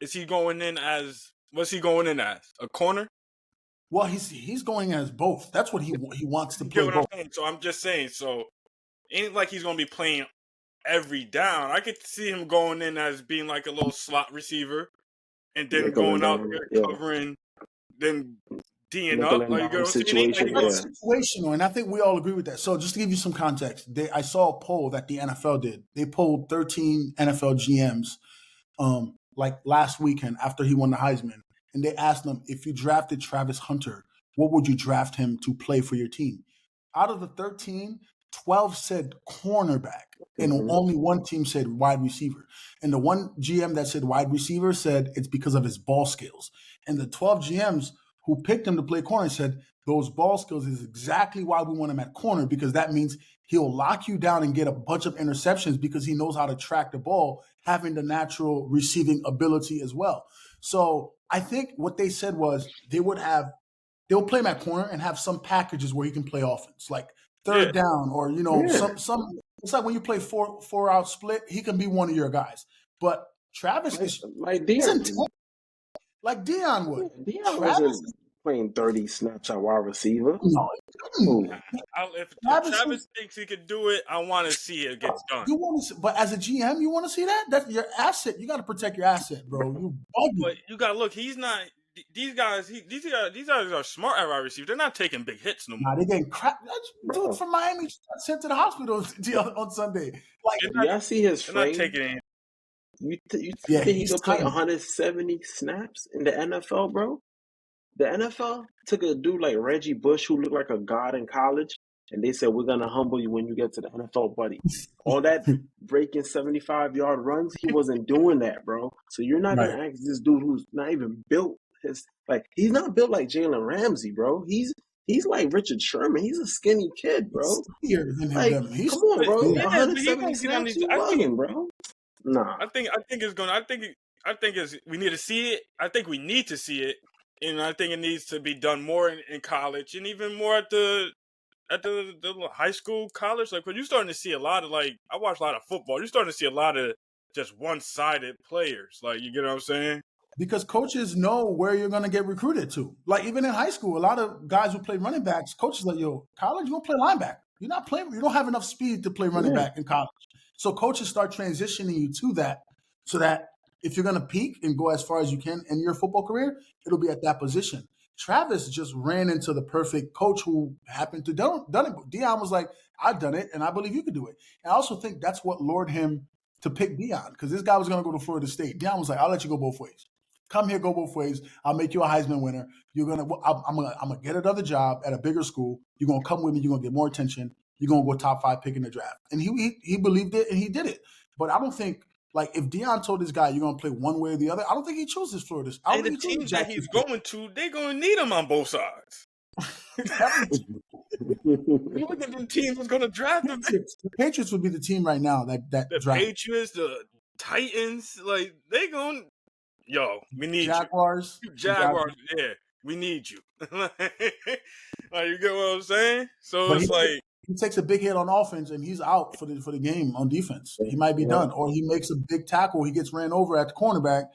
S3: Is he going in as? What's he going in as? A corner?
S1: Well, he's going as both. That's what he wants to
S3: You
S1: play
S3: get what I'm
S1: both.
S3: saying? So I'm just saying. So ain't like he's gonna be playing every down. I could see him going in as being like a little slot receiver, and then
S2: Nickel and
S3: going out
S2: dime,
S3: there
S2: yeah.
S3: covering, then D'ing
S2: Nickel
S3: up.
S2: and
S3: Like you
S2: dime
S3: get what I'm saying? Ain't like
S2: situation,
S3: he
S1: It's
S3: gonna.
S2: yeah.
S1: situational, and I think we all agree with that. So, just to give you some context, I saw a poll that the NFL did. They polled 13 NFL GMs, like last weekend after he won the Heisman, and they asked them, if you drafted Travis Hunter, what would you draft him to play for your team? Out of the 13, 12 said cornerback, and
S2: Mhm.
S1: only one team said wide receiver. And the one GM that said wide receiver said it's because of his ball skills. And the 12 GMs who picked him to play corner said those ball skills is exactly why we want him at corner, because that means he'll lock you down and get a bunch of interceptions because he knows how to track the ball, having the natural receiving ability as well. So I think what they said was they'll play him at corner and have some packages where he can play offense, like
S3: Yeah,
S1: third down, or
S2: Yeah.
S1: some. It's like when you play four out split, he can be one of your guys. But Travis
S2: Like
S1: he's
S2: Dion.
S1: intense, like Dion would.
S2: Dion
S1: Travis,
S2: wasn't playing 30 snaps at wide receiver.
S1: no,
S2: Oh,
S3: if
S1: Travis
S3: Travis
S1: was.
S3: thinks he could do it, I want to see it get done.
S1: You want to, but as a GM, you want to see that. That's your asset. You got to protect your asset, bro. You
S3: But
S1: bugging.
S3: you got to look. He's not. These guys. These guys are smart at wide receiver. They're not taking big hits no more.
S1: Nah, they getting crap. Dude
S2: bro.
S1: from Miami got sent to the hospital on Sunday. Like,
S3: They're
S2: Do
S3: not.
S2: y'all see his
S3: They're not
S2: frame?
S3: taking it.
S2: You
S1: yeah,
S2: think he
S1: he's
S2: could play
S1: tiny.
S2: 170 snaps in the NFL, bro? The NFL took a dude like Reggie Bush, who looked like a god in college, and they said, we're going to humble you when you get to the NFL, buddy. All that breaking 75-yard runs, he wasn't doing that, bro. So you're not going
S1: Right.
S2: to ask this dude who's not even built. He's not built like Jalen Ramsey, bro. He's like Richard Sherman. He's a skinny kid,
S1: He's
S2: bro.
S1: skinnier than him.
S2: Like,
S1: Them. He's
S2: come on,
S3: But
S2: bro.
S1: yeah.
S3: yeah, but he
S2: 170
S3: gonna get on
S2: snaps,
S3: these.
S2: you bugging, bro. Nah.
S3: I think it's gonna. I think it's. We need to see it. I think we need to see it, and I think it needs to be done more in college, and even more at the high school, college. Like when you're starting to see a lot of like, I watch a lot of football. You're starting to see a lot of just one-sided players. Like you get what I'm saying?
S1: Because coaches know where you're going to get recruited to. Like even in high school, a lot of guys who play running backs, coaches like, yo, college, you don't play linebacker. You're not playing. You don't have enough speed to play running
S2: Yeah.
S1: back in college. So coaches start transitioning you to that, so that if you're going to peak and go as far as you can in your football career, it'll be at that position. Travis just ran into the perfect coach who happened to done it. Dion was like, I've done it, and I believe you could do it. And I also think that's what lured him to pick Dion, because this guy was going to go to Florida State. Dion was like, I'll let you go both ways. Come here, go both ways. I'll make you a Heisman winner. I'm gonna get another job at a bigger school. You're gonna come with me. You're gonna get more attention. You're gonna go top 5 pick in the draft. And he believed it and he did it. But I don't think, like, if Dion told this guy you're gonna play one way or the other, I don't think he chooses Florida. I don't
S3: And the
S1: think he chooses
S3: teams that he's
S1: Jacksonville.
S3: going to, they're gonna need him on both sides. You look at the teams that's gonna draft him.
S1: The Patriots would be the team right now that
S3: The
S1: draft
S3: Patriots, the Titans, like they going. Yo, we need
S1: Jaguars.
S3: you. Jaguars, yeah, we need you. Like you get what I'm saying? So
S1: But
S3: it's like
S1: he takes a big hit on offense and he's out for the game on defense. He might be done, or he makes a big tackle. He gets ran over at the cornerback.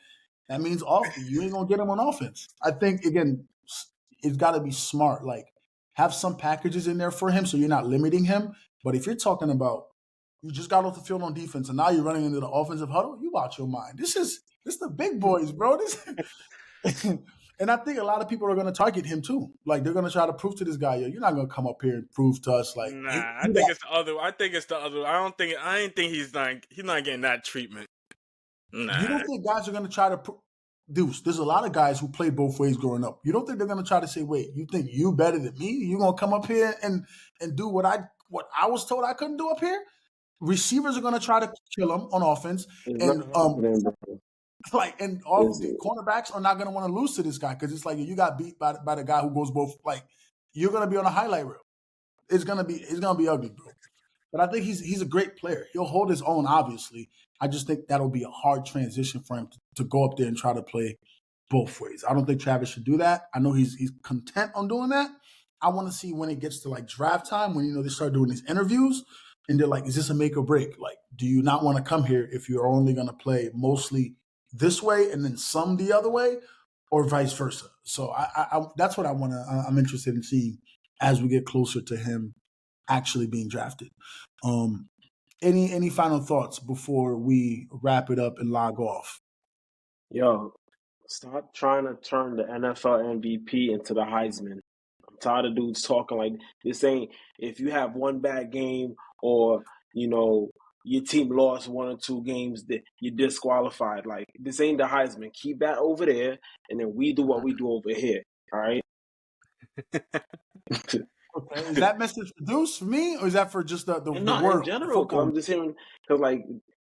S1: That means you ain't gonna get him on offense. I think again, it's got to be smart. Like have some packages in there for him, so you're not limiting him. But if you're talking about you just got off the field on defense and now you're running into the offensive huddle, you out your mind. This the big boys, bro. And I think a lot of people are going to target him too. Like they're going to try to prove to this guy, yo, you're not going to come up here and prove to us like,
S3: nah.
S1: hey,
S3: I think it's the other. I think it's the other. I ain't think he's not getting that treatment. Nah.
S1: You don't think guys are going to try to Deuce, there's a lot of guys who played both ways growing up. You don't think they're going to try to say, wait, you think you better than me? You going to come up here and do what I was told I couldn't do up here? Receivers are going to try to kill him on offense,
S2: It's
S1: and
S2: not happening, bro.
S1: the cornerbacks are not going to want to lose to this guy because it's like you got beat by the guy who goes both. Like you're going to be on a highlight reel. It's going to be ugly, bro. But I think he's a great player. He'll hold his own, obviously. I just think that'll be a hard transition for him to go up there and try to play both ways. I don't think Travis should do that. I know he's content on doing that. I want to see when it gets to like draft time, when they start doing these interviews. and they're like, is this a make or break? Like, do you not want to come here if you're only going to play mostly this way and then some the other way, or vice versa? So I that's what I'm interested in seeing as we get closer to him actually being drafted. Any final thoughts before we wrap it up and log off?
S2: Yo, stop trying to turn the NFL MVP into the Heisman. I'm tired of dudes talking like this. Ain't if you have one bad game or your team lost 1 or 2 games that you're disqualified. Like this ain't the Heisman. Keep that over there, and then we do what we do over here. All right.
S1: Okay. Is that message for Duece, for me, or is that for just the
S2: No,
S1: world?
S2: in general, because I'm just hearing because like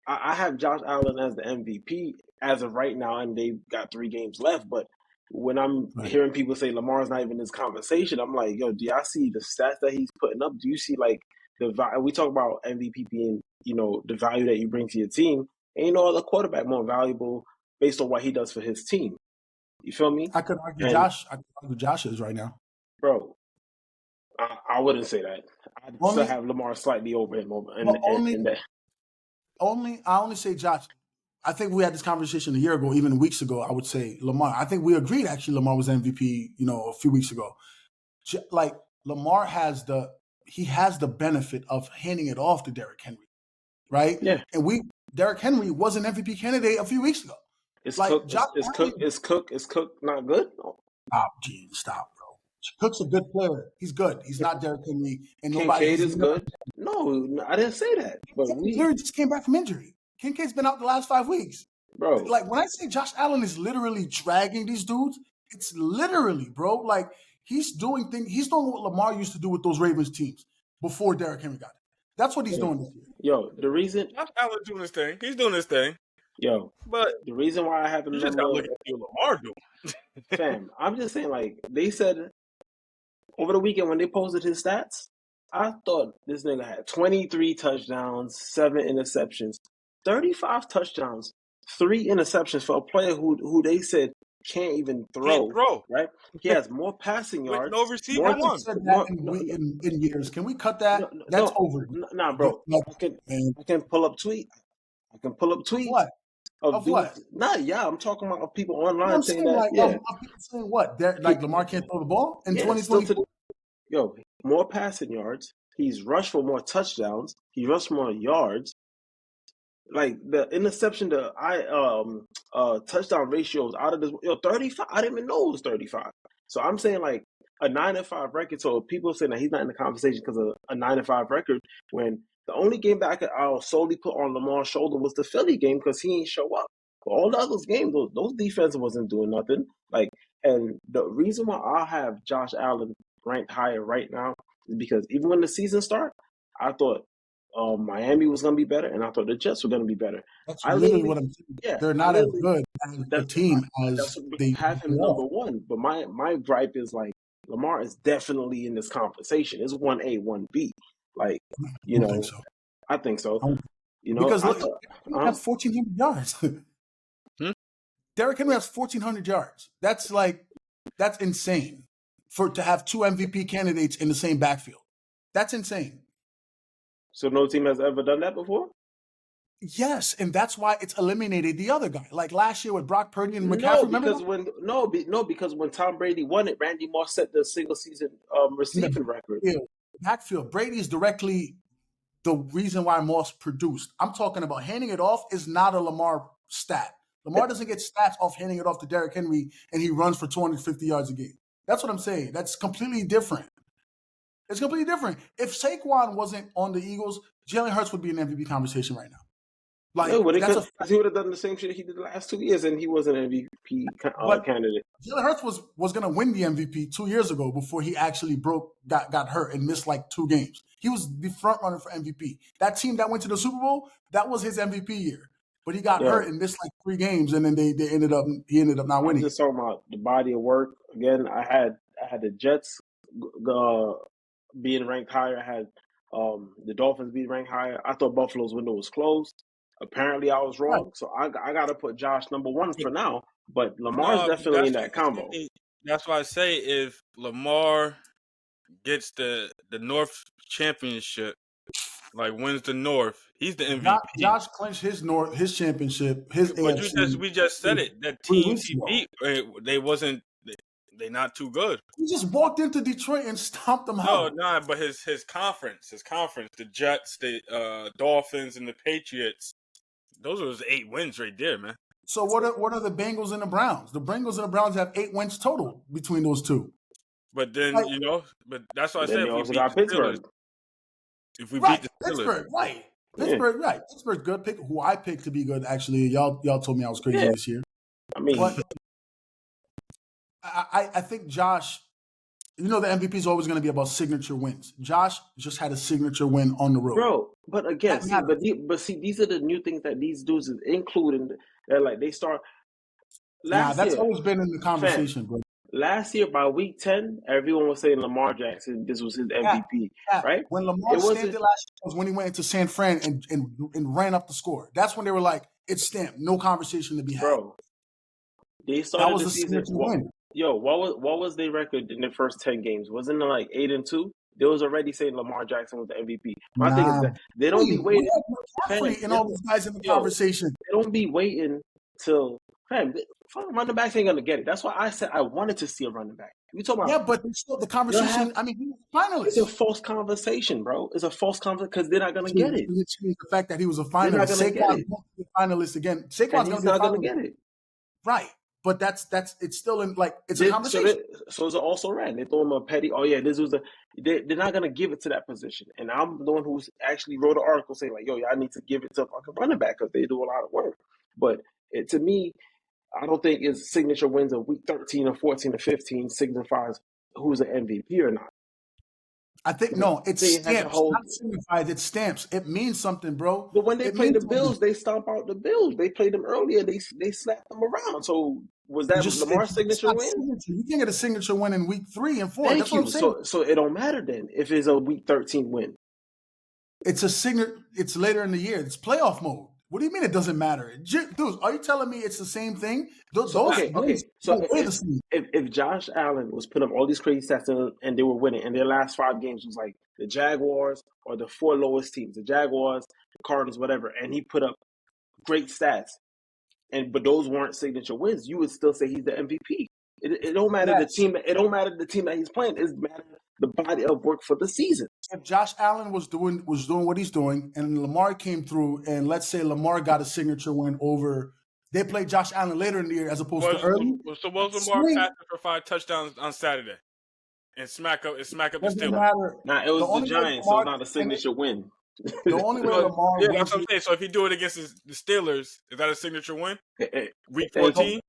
S2: I have Josh Allen as the MVP as of right now, and they've got 3 games left. But when I'm hearing people say Lamar's not even in this conversation, I'm like, yo, do y'all see the stats that he's putting up? Do you see like we talk about MVP being the value that you bring to your team? Ain't no other quarterback more valuable based on what he does for his team. You feel me?
S1: I could argue Josh. I could argue Josh is right now,
S2: bro. I wouldn't say that. I'd still have Lamar slightly over him.
S1: I only say Josh. I think we had this conversation a year ago, even weeks ago. I would say Lamar. I think we agreed actually Lamar was MVP, a few weeks ago. Like Lamar has the benefit of handing it off to Derrick Henry, right?
S2: Yeah.
S1: And Derrick Henry was an MVP candidate a few weeks ago.
S2: Is Cook not good?
S1: Stop, bro. Cook's a good player. He's good. He's not Derrick Henry. And
S2: Kincaid is good. No, I didn't say that. But
S1: Kincaid just came back from injury. Kincaid's been out the last 5 weeks.
S2: Bro.
S1: Like, when I say Josh Allen is literally dragging these dudes, it's literally, bro. Like, he's doing what Lamar used to do with those Ravens teams before Derrick Henry got it. That's what he's doing this year.
S2: Yo, the reason
S3: Josh Allen doing his thing. He's doing his thing.
S2: Yo,
S3: but
S2: the reason why I have
S3: you just gotta look at what Lamar doing.
S2: Fam, I'm just saying, like, they said over the weekend when they posted his stats, I thought this nigga had 23 touchdowns, 7 interceptions, 35 touchdowns, 3 interceptions for a player who they said can't even throw. Right? He has more passing yards.
S3: No receiver one.
S1: Said that in years. Can we cut that? That's over.
S2: Nah, bro. I can pull up tweet. I can pull up tweets.
S1: What? Of what?
S2: I'm talking about people online saying that.
S1: Like, people saying what? Like Lamar can't throw the ball in 2020.
S2: Yo, more passing yards. He's rushed for more touchdowns. He rushed more yards. Like the interception to touchdown ratios out of this 35. I didn't even know it was 35. So I'm saying like a 9-5 record. So people saying that he's not in the conversation because of a 9-5 record when the only game that I'll solely put on Lamar's shoulder was the Philly game because he ain't show up. But all the other games, those defenses wasn't doing nothing. Like, and the reason why I have Josh Allen ranked higher right now is because even when the season started, I thought Miami was going to be better, and I thought the Jets were going to be better.
S1: That's literally what I'm saying. Yeah, they're not as good as the team as they
S2: have him number one. But my gripe is like Lamar is definitely in this conversation. It's 1A, 1B. Like, I think so.
S1: Because look, he has 1,400 yards. Derrick Henry has 1,400 yards. That's insane to have 2 MVP candidates in the same backfield. That's insane.
S2: So no team has ever done that before?
S1: Yes, and that's why it's eliminated the other guy. Like last year with Brock Purdy and McCaffrey.
S2: Because when Tom Brady won it, Randy Moss set the single season receiving record.
S1: Backfield. Brady is directly the reason why Moss produced. I'm talking about handing it off is not a Lamar stat. Lamar doesn't get stats off handing it off to Derrick Henry and he runs for 250 yards a game. That's what I'm saying. That's completely different. It's completely different. If Saquon wasn't on the Eagles, Jalen Hurts would be in MVP conversation right now. Like,
S2: he would have done the same shit he did the last 2 years, and he was an MVP candidate.
S1: Jalen Hurts was going to win the MVP 2 years ago before he actually got hurt and missed like 2 games. He was the front runner for MVP. That team that went to the Super Bowl, that was his MVP year. But he got hurt and missed like 3 games, and then he ended up not winning.
S2: I'm just talking about the body of work. Again, I had the Jets being ranked higher. I had the Dolphins being ranked higher. I thought Buffalo's window was closed. Apparently, I was wrong. Right. So I got to put Josh number 1 for now. But Lamar's definitely in that combo.
S3: That's why I say if Lamar gets the North Championship, like wins the North. He's the MVP.
S1: Josh clinched his championship, his
S3: But
S1: AFC
S3: we just said it. That
S1: 3
S3: teams
S1: weeks
S3: he
S1: ago.
S3: beat, they not too good.
S1: He just walked into Detroit and stomped them
S3: No,
S1: out.
S3: nah, but his conference, the Jets, the Dolphins, and the Patriots. Those are his 8 wins right there, man.
S1: So what are the Bengals and the Browns? The Bengals and the Browns have 8 wins total between those two.
S3: But then but that's why I
S2: Then
S3: said
S2: they
S3: if we
S2: also
S3: beat
S2: got
S3: the
S2: Pittsburgh.
S3: Steelers, if we
S1: Right,
S3: beat the Steelers,
S1: Pittsburgh, right. Pittsburgh, right. Pittsburgh, good pick. Who I picked to be good, actually. Y'all told me I was crazy this year.
S2: I mean,
S1: But I think Josh, the MVP is always going to be about signature wins. Josh just had a signature win on the road.
S2: bro. But again,
S1: That
S2: these are the new things that these dudes is including. That like they start last
S1: that's
S2: year.
S1: always been in the conversation, bro.
S2: Last year, by week 10, everyone was saying Lamar Jackson, this was his MVP, right?
S1: When Lamar stamped it last year was when he went into San Fran and ran up the score. That's when they were like, it's stamped, no conversation to be had.
S2: Bro, they started
S1: that was
S2: the season.
S1: win.
S2: Yo, what was their record in the first 10 games? Wasn't it like 8-2? They was already saying Lamar Jackson was the MVP. My thing is that they don't be waiting.
S1: And all those guys in the conversation.
S2: They don't be waiting till running backs ain't gonna get it. That's why I said I wanted to see a running back. You talking about?
S1: Yeah, but still the conversation. I mean, he was a finalist.
S2: It's a false conversation, bro. It's a false conversation because they're not gonna get it.
S1: The fact that he was a finalist.
S2: They're not gonna get it.
S1: Be a finalist again. Saquon's
S2: he's not gonna get it.
S1: Right. But that's it's still in it's a conversation.
S2: So it's also ran. They throw him a petty. Oh yeah, this was they're not gonna give it to that position. And I'm the one who's actually wrote an article saying like, yo, y'all need to give it to fucking running back because they do a lot of work. But to me, I don't think it's signature wins of week 13 or 14 or 15 signifies who's an MVP or not.
S1: I think no, it's stamps. Not signified, it's stamps. It means something, bro.
S2: But when they play the Bills, they stomp out the Bills. They played them earlier. They slapped them around. So was that Lamar's signature win?
S1: You can't get a signature win in week 3 and 4.
S2: Thank
S1: That's
S2: you.
S1: what I'm saying.
S2: So it don't matter then if it's a week 13 win.
S1: It's a signature. It's later in the year. It's playoff mode. What do you mean it doesn't matter? Dude, are you telling me it's the same thing?
S2: Okay. So if Josh Allen was putting up all these crazy stats and they were winning, and their last 5 games was like the Jaguars or the 4 lowest teams, the Jaguars, the Cardinals, whatever, and he put up great stats, but those weren't signature wins, you would still say he's the MVP. It don't matter the team. It don't matter the team that he's playing. It matters the body of work for the season.
S1: If Josh Allen was doing what he's doing, and Lamar came through, and let's say Lamar got a signature win over, they played Josh Allen later in the year as opposed to early.
S3: So was Lamar passing for 5 touchdowns on Saturday and smack up the Steelers?
S2: Nah, it was the Giants, so not a signature win.
S1: The only way Lamar
S3: that's what I'm saying. So if he do it against the Steelers, is that a signature win? Week 14?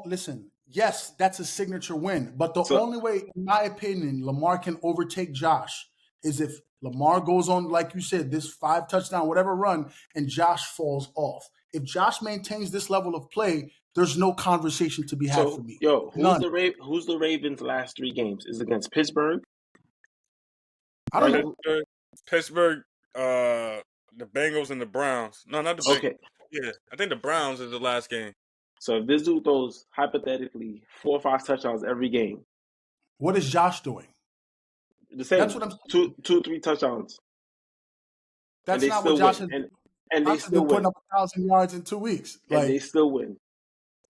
S1: Listen, yes, that's a signature win. But the only way, in my opinion, Lamar can overtake Josh is if Lamar goes on, like you said, this 5 touchdown, whatever run, and Josh falls off. If Josh maintains this level of play, there's no conversation to be had for me.
S2: Yo, who's the Ravens' last 3 games? Is it against Pittsburgh?
S1: I don't know.
S3: Pittsburgh, the Bengals, and the Browns. No, not the Bengals. Okay. Yeah, I think the Browns is the last game.
S2: So if this dude throws, hypothetically, 4 or 5 touchdowns every game.
S1: What is Josh doing?
S2: The same. That's what I'm saying. 2 or 3 touchdowns.
S1: That's not what Josh is.
S2: And they still
S1: putting up 1,000 yards in 2 weeks.
S2: And they still win.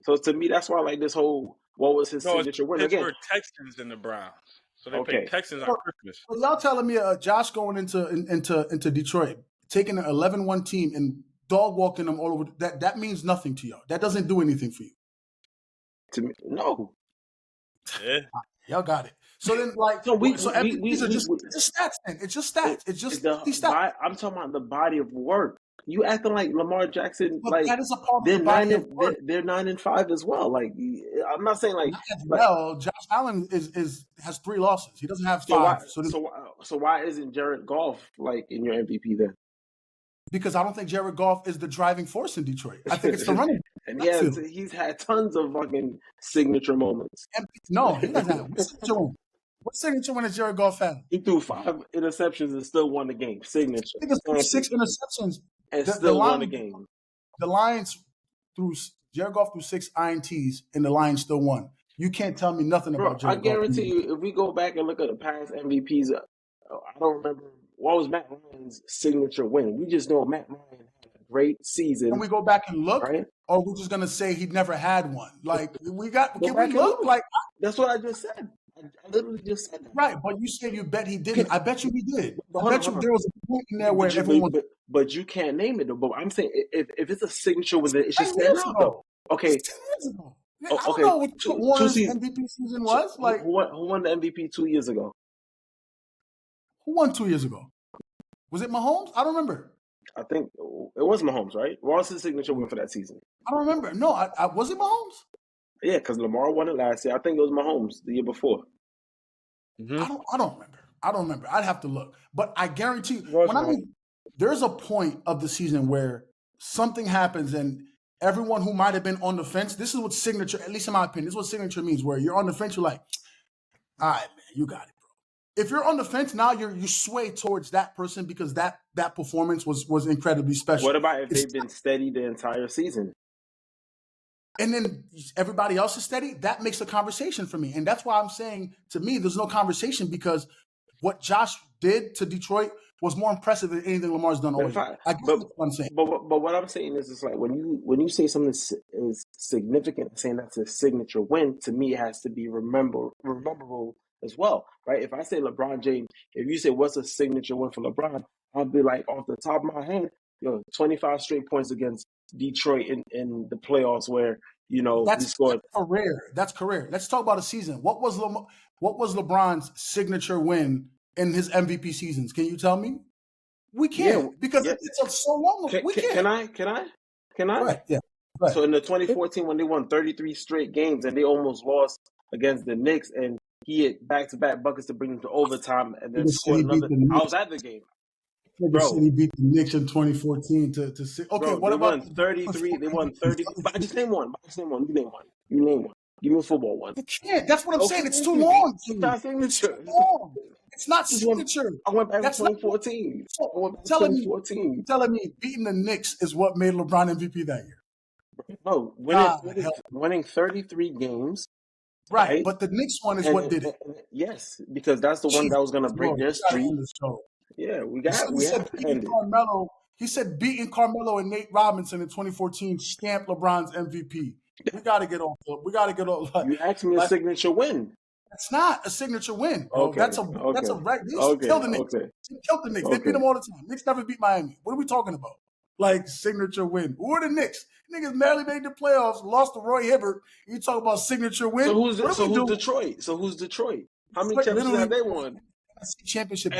S2: So to me, that's why I like this whole, what was his signature win?
S3: Pittsburgh Texans and the Browns. So they play Texans on Christmas.
S1: So y'all telling me Josh going into Detroit, taking an 11-1 team and dog walking them all over, that means nothing to y'all. That doesn't do anything for you.
S2: To me, no.
S3: Yeah.
S1: Y'all got it. So then, these are just stats. Then it's just stats. It's just these stats.
S2: I'm talking about the body of work. You acting like Lamar Jackson.
S1: But that is a part of the body of work.
S2: They're 9-5 as well. Like I'm not saying like.
S1: Well, Josh Allen has 3 losses. He doesn't have 5.
S2: So why isn't Jared Goff like in your MVP then?
S1: Because I don't think Jared Goff is the driving force in Detroit. I think it's the running.
S2: And he's had tons of fucking signature moments.
S1: No, he doesn't have what signature win has Jared Goff had?
S2: He threw 5 interceptions and still won the game. Signature.
S1: I think it's 6 interceptions
S2: and still won the game.
S1: The Lions Jared Goff threw 6 INTs and the Lions still won. You can't tell me nothing about Jared Goff.
S2: I guarantee you, if we go back and look at the past MVPs, I don't remember what was Matt Ryan's signature win? We just know Matt Ryan had a great season.
S1: Can we go back and look,
S2: right?
S1: or we're just gonna say he never had one? Like can we look?
S2: Look.
S1: Like
S2: that's what I just said. I literally just said that.
S1: Right, but you said you bet he didn't. I bet you he did.
S2: But
S1: I bet you there was a point in there where everyone.
S2: But you can't name it though. But I'm saying if it's a signature with it, it should
S1: 10
S2: stand
S1: years
S2: out
S1: ago.
S2: though. Okay.
S1: It's 10 years ago.
S2: Oh,
S1: I don't
S2: okay.
S1: know what Warren's
S2: seasons.
S1: MVP season was. Like
S2: who won the MVP 2 years ago?
S1: Who won 2 years ago? Was it Mahomes? I don't remember.
S2: I think it was Mahomes, right? What was his signature win for that season?
S1: I don't remember. No, was it Mahomes?
S2: Yeah, because Lamar won it last year. I think it was Mahomes the year before.
S1: I don't remember. I don't remember. I'd have to look. But I guarantee you, there's a point of the season where something happens and everyone who might have been on the fence, this is what signature, at least in my opinion, this is what signature means, where you're on the fence, you're like, all right, man, you got it, bro. If you're on the fence now, you sway towards that person because that performance was incredibly special.
S2: What about if they've been steady the entire season?
S1: And then everybody else is steady, that makes a conversation for me. And that's why I'm saying, to me, there's no conversation because what Josh did to Detroit was more impressive than anything Lamar's done already. I guess that's what I'm saying.
S2: But what I'm saying is, it's like when you say something is significant, saying that's a signature win, to me, it has to be rememberable as well, right? If I say LeBron James, if you say what's a signature win for LeBron, I'll be like, off the top of my head, 25 straight points against Detroit in the playoffs where, he scored.
S1: That's career. Let's talk about a season. What was LeBron's signature win in his MVP seasons? Can you tell me? We can't because it's so long. We can't.
S2: Can I?
S1: Right, yeah. Right.
S2: So in the 2014 when they won 33 straight games and they almost lost against the Knicks and he hit back-to-back buckets to bring them to overtime and then scored another. I was at the game.
S1: Bro, he beat the Knicks in 2014 to 6. Okay, what about
S2: 33? They won 30. But I just name one. You name one. Give me a football one.
S1: You can't. That's what I'm saying. It's too long.
S2: It's not signature.
S1: It's not signature.
S2: I went back to 2014.
S1: Telling me beating the Knicks is what made LeBron MVP that year.
S2: No, winning 33 games.
S1: Right, but the Knicks one is what did it.
S2: Yes, because that's the one that was going to break their streak. Yeah,
S1: He said beating Carmelo and Nate Robinson in 2014 stamped LeBron's MVP. We got to get off.
S2: You asked me a signature win.
S1: That's not a signature win, bro.
S2: Okay.
S1: That's a right. They killed the Knicks. They killed the Knicks. They beat them all the time. Knicks never beat Miami. What are we talking about? Like signature win. Who are the Knicks? Niggas barely made the playoffs, lost to Roy Hibbert. You talk about signature win.
S2: So who's Detroit? How many championships have they won?
S1: Championship.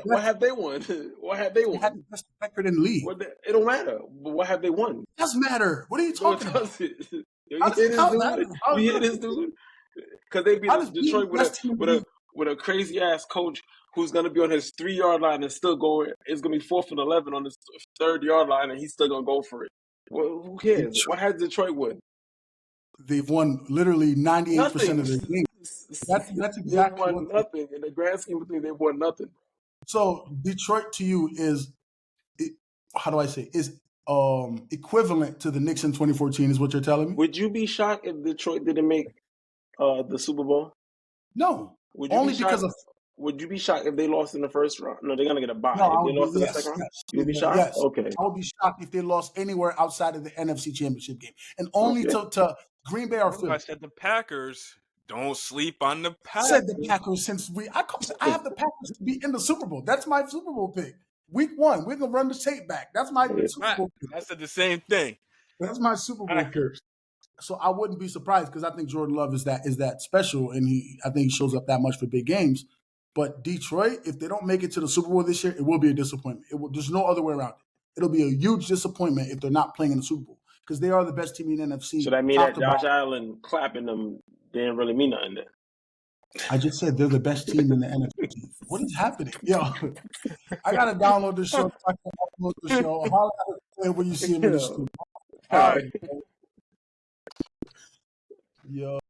S2: What have they won?
S1: They had the best record in the league.
S2: It don't matter. But what have they won?
S1: It doesn't matter. What are you talking about?
S2: You hear this dude? Because they beat Detroit with a crazy ass coach who's gonna be on his 3-yard line and still going. It's gonna be 4th and 11 on his 3rd-yard line, and he's still gonna go for it. Well, who cares? What has Detroit won?
S1: They've won literally 98% of their games. That's exactly
S2: they won nothing. In the grand scheme of things, they won nothing.
S1: So Detroit to you is, how do I say, is equivalent to the Knicks in 2014 is what you're telling me?
S2: Would you be shocked if Detroit didn't make the Super Bowl?
S1: No.
S2: Would you be shocked if they lost in the first round? No, they're going to get a bye. If they lost in the second round? You'd be shocked?
S1: Yes.
S2: Okay.
S1: I would be shocked if they lost anywhere outside of the NFC Championship game. And only to Green Bay or Philly.
S3: I said the Packers. Don't sleep on the Packers.
S1: I said the Packers since I have the Packers to be in the Super Bowl. That's my Super Bowl pick. Week 1, we're going to run the tape back. That's my Super Bowl pick.
S3: I said the same thing.
S1: That's my Super Bowl pick. So I wouldn't be surprised because I think Jordan Love is that special, and I think he shows up that much for big games. But Detroit, if they don't make it to the Super Bowl this year, it will be a disappointment. There's no other way around it. It'll be a huge disappointment if they're not playing in the Super Bowl because they are the best team in the NFC.
S2: So that means that Josh Allen clapping them didn't really mean nothing then.
S1: I just said they're the best team in the NFC. What is happening? Yo, I got to download this show. I can upload the show. How when you see him in the studio. All right. Yo.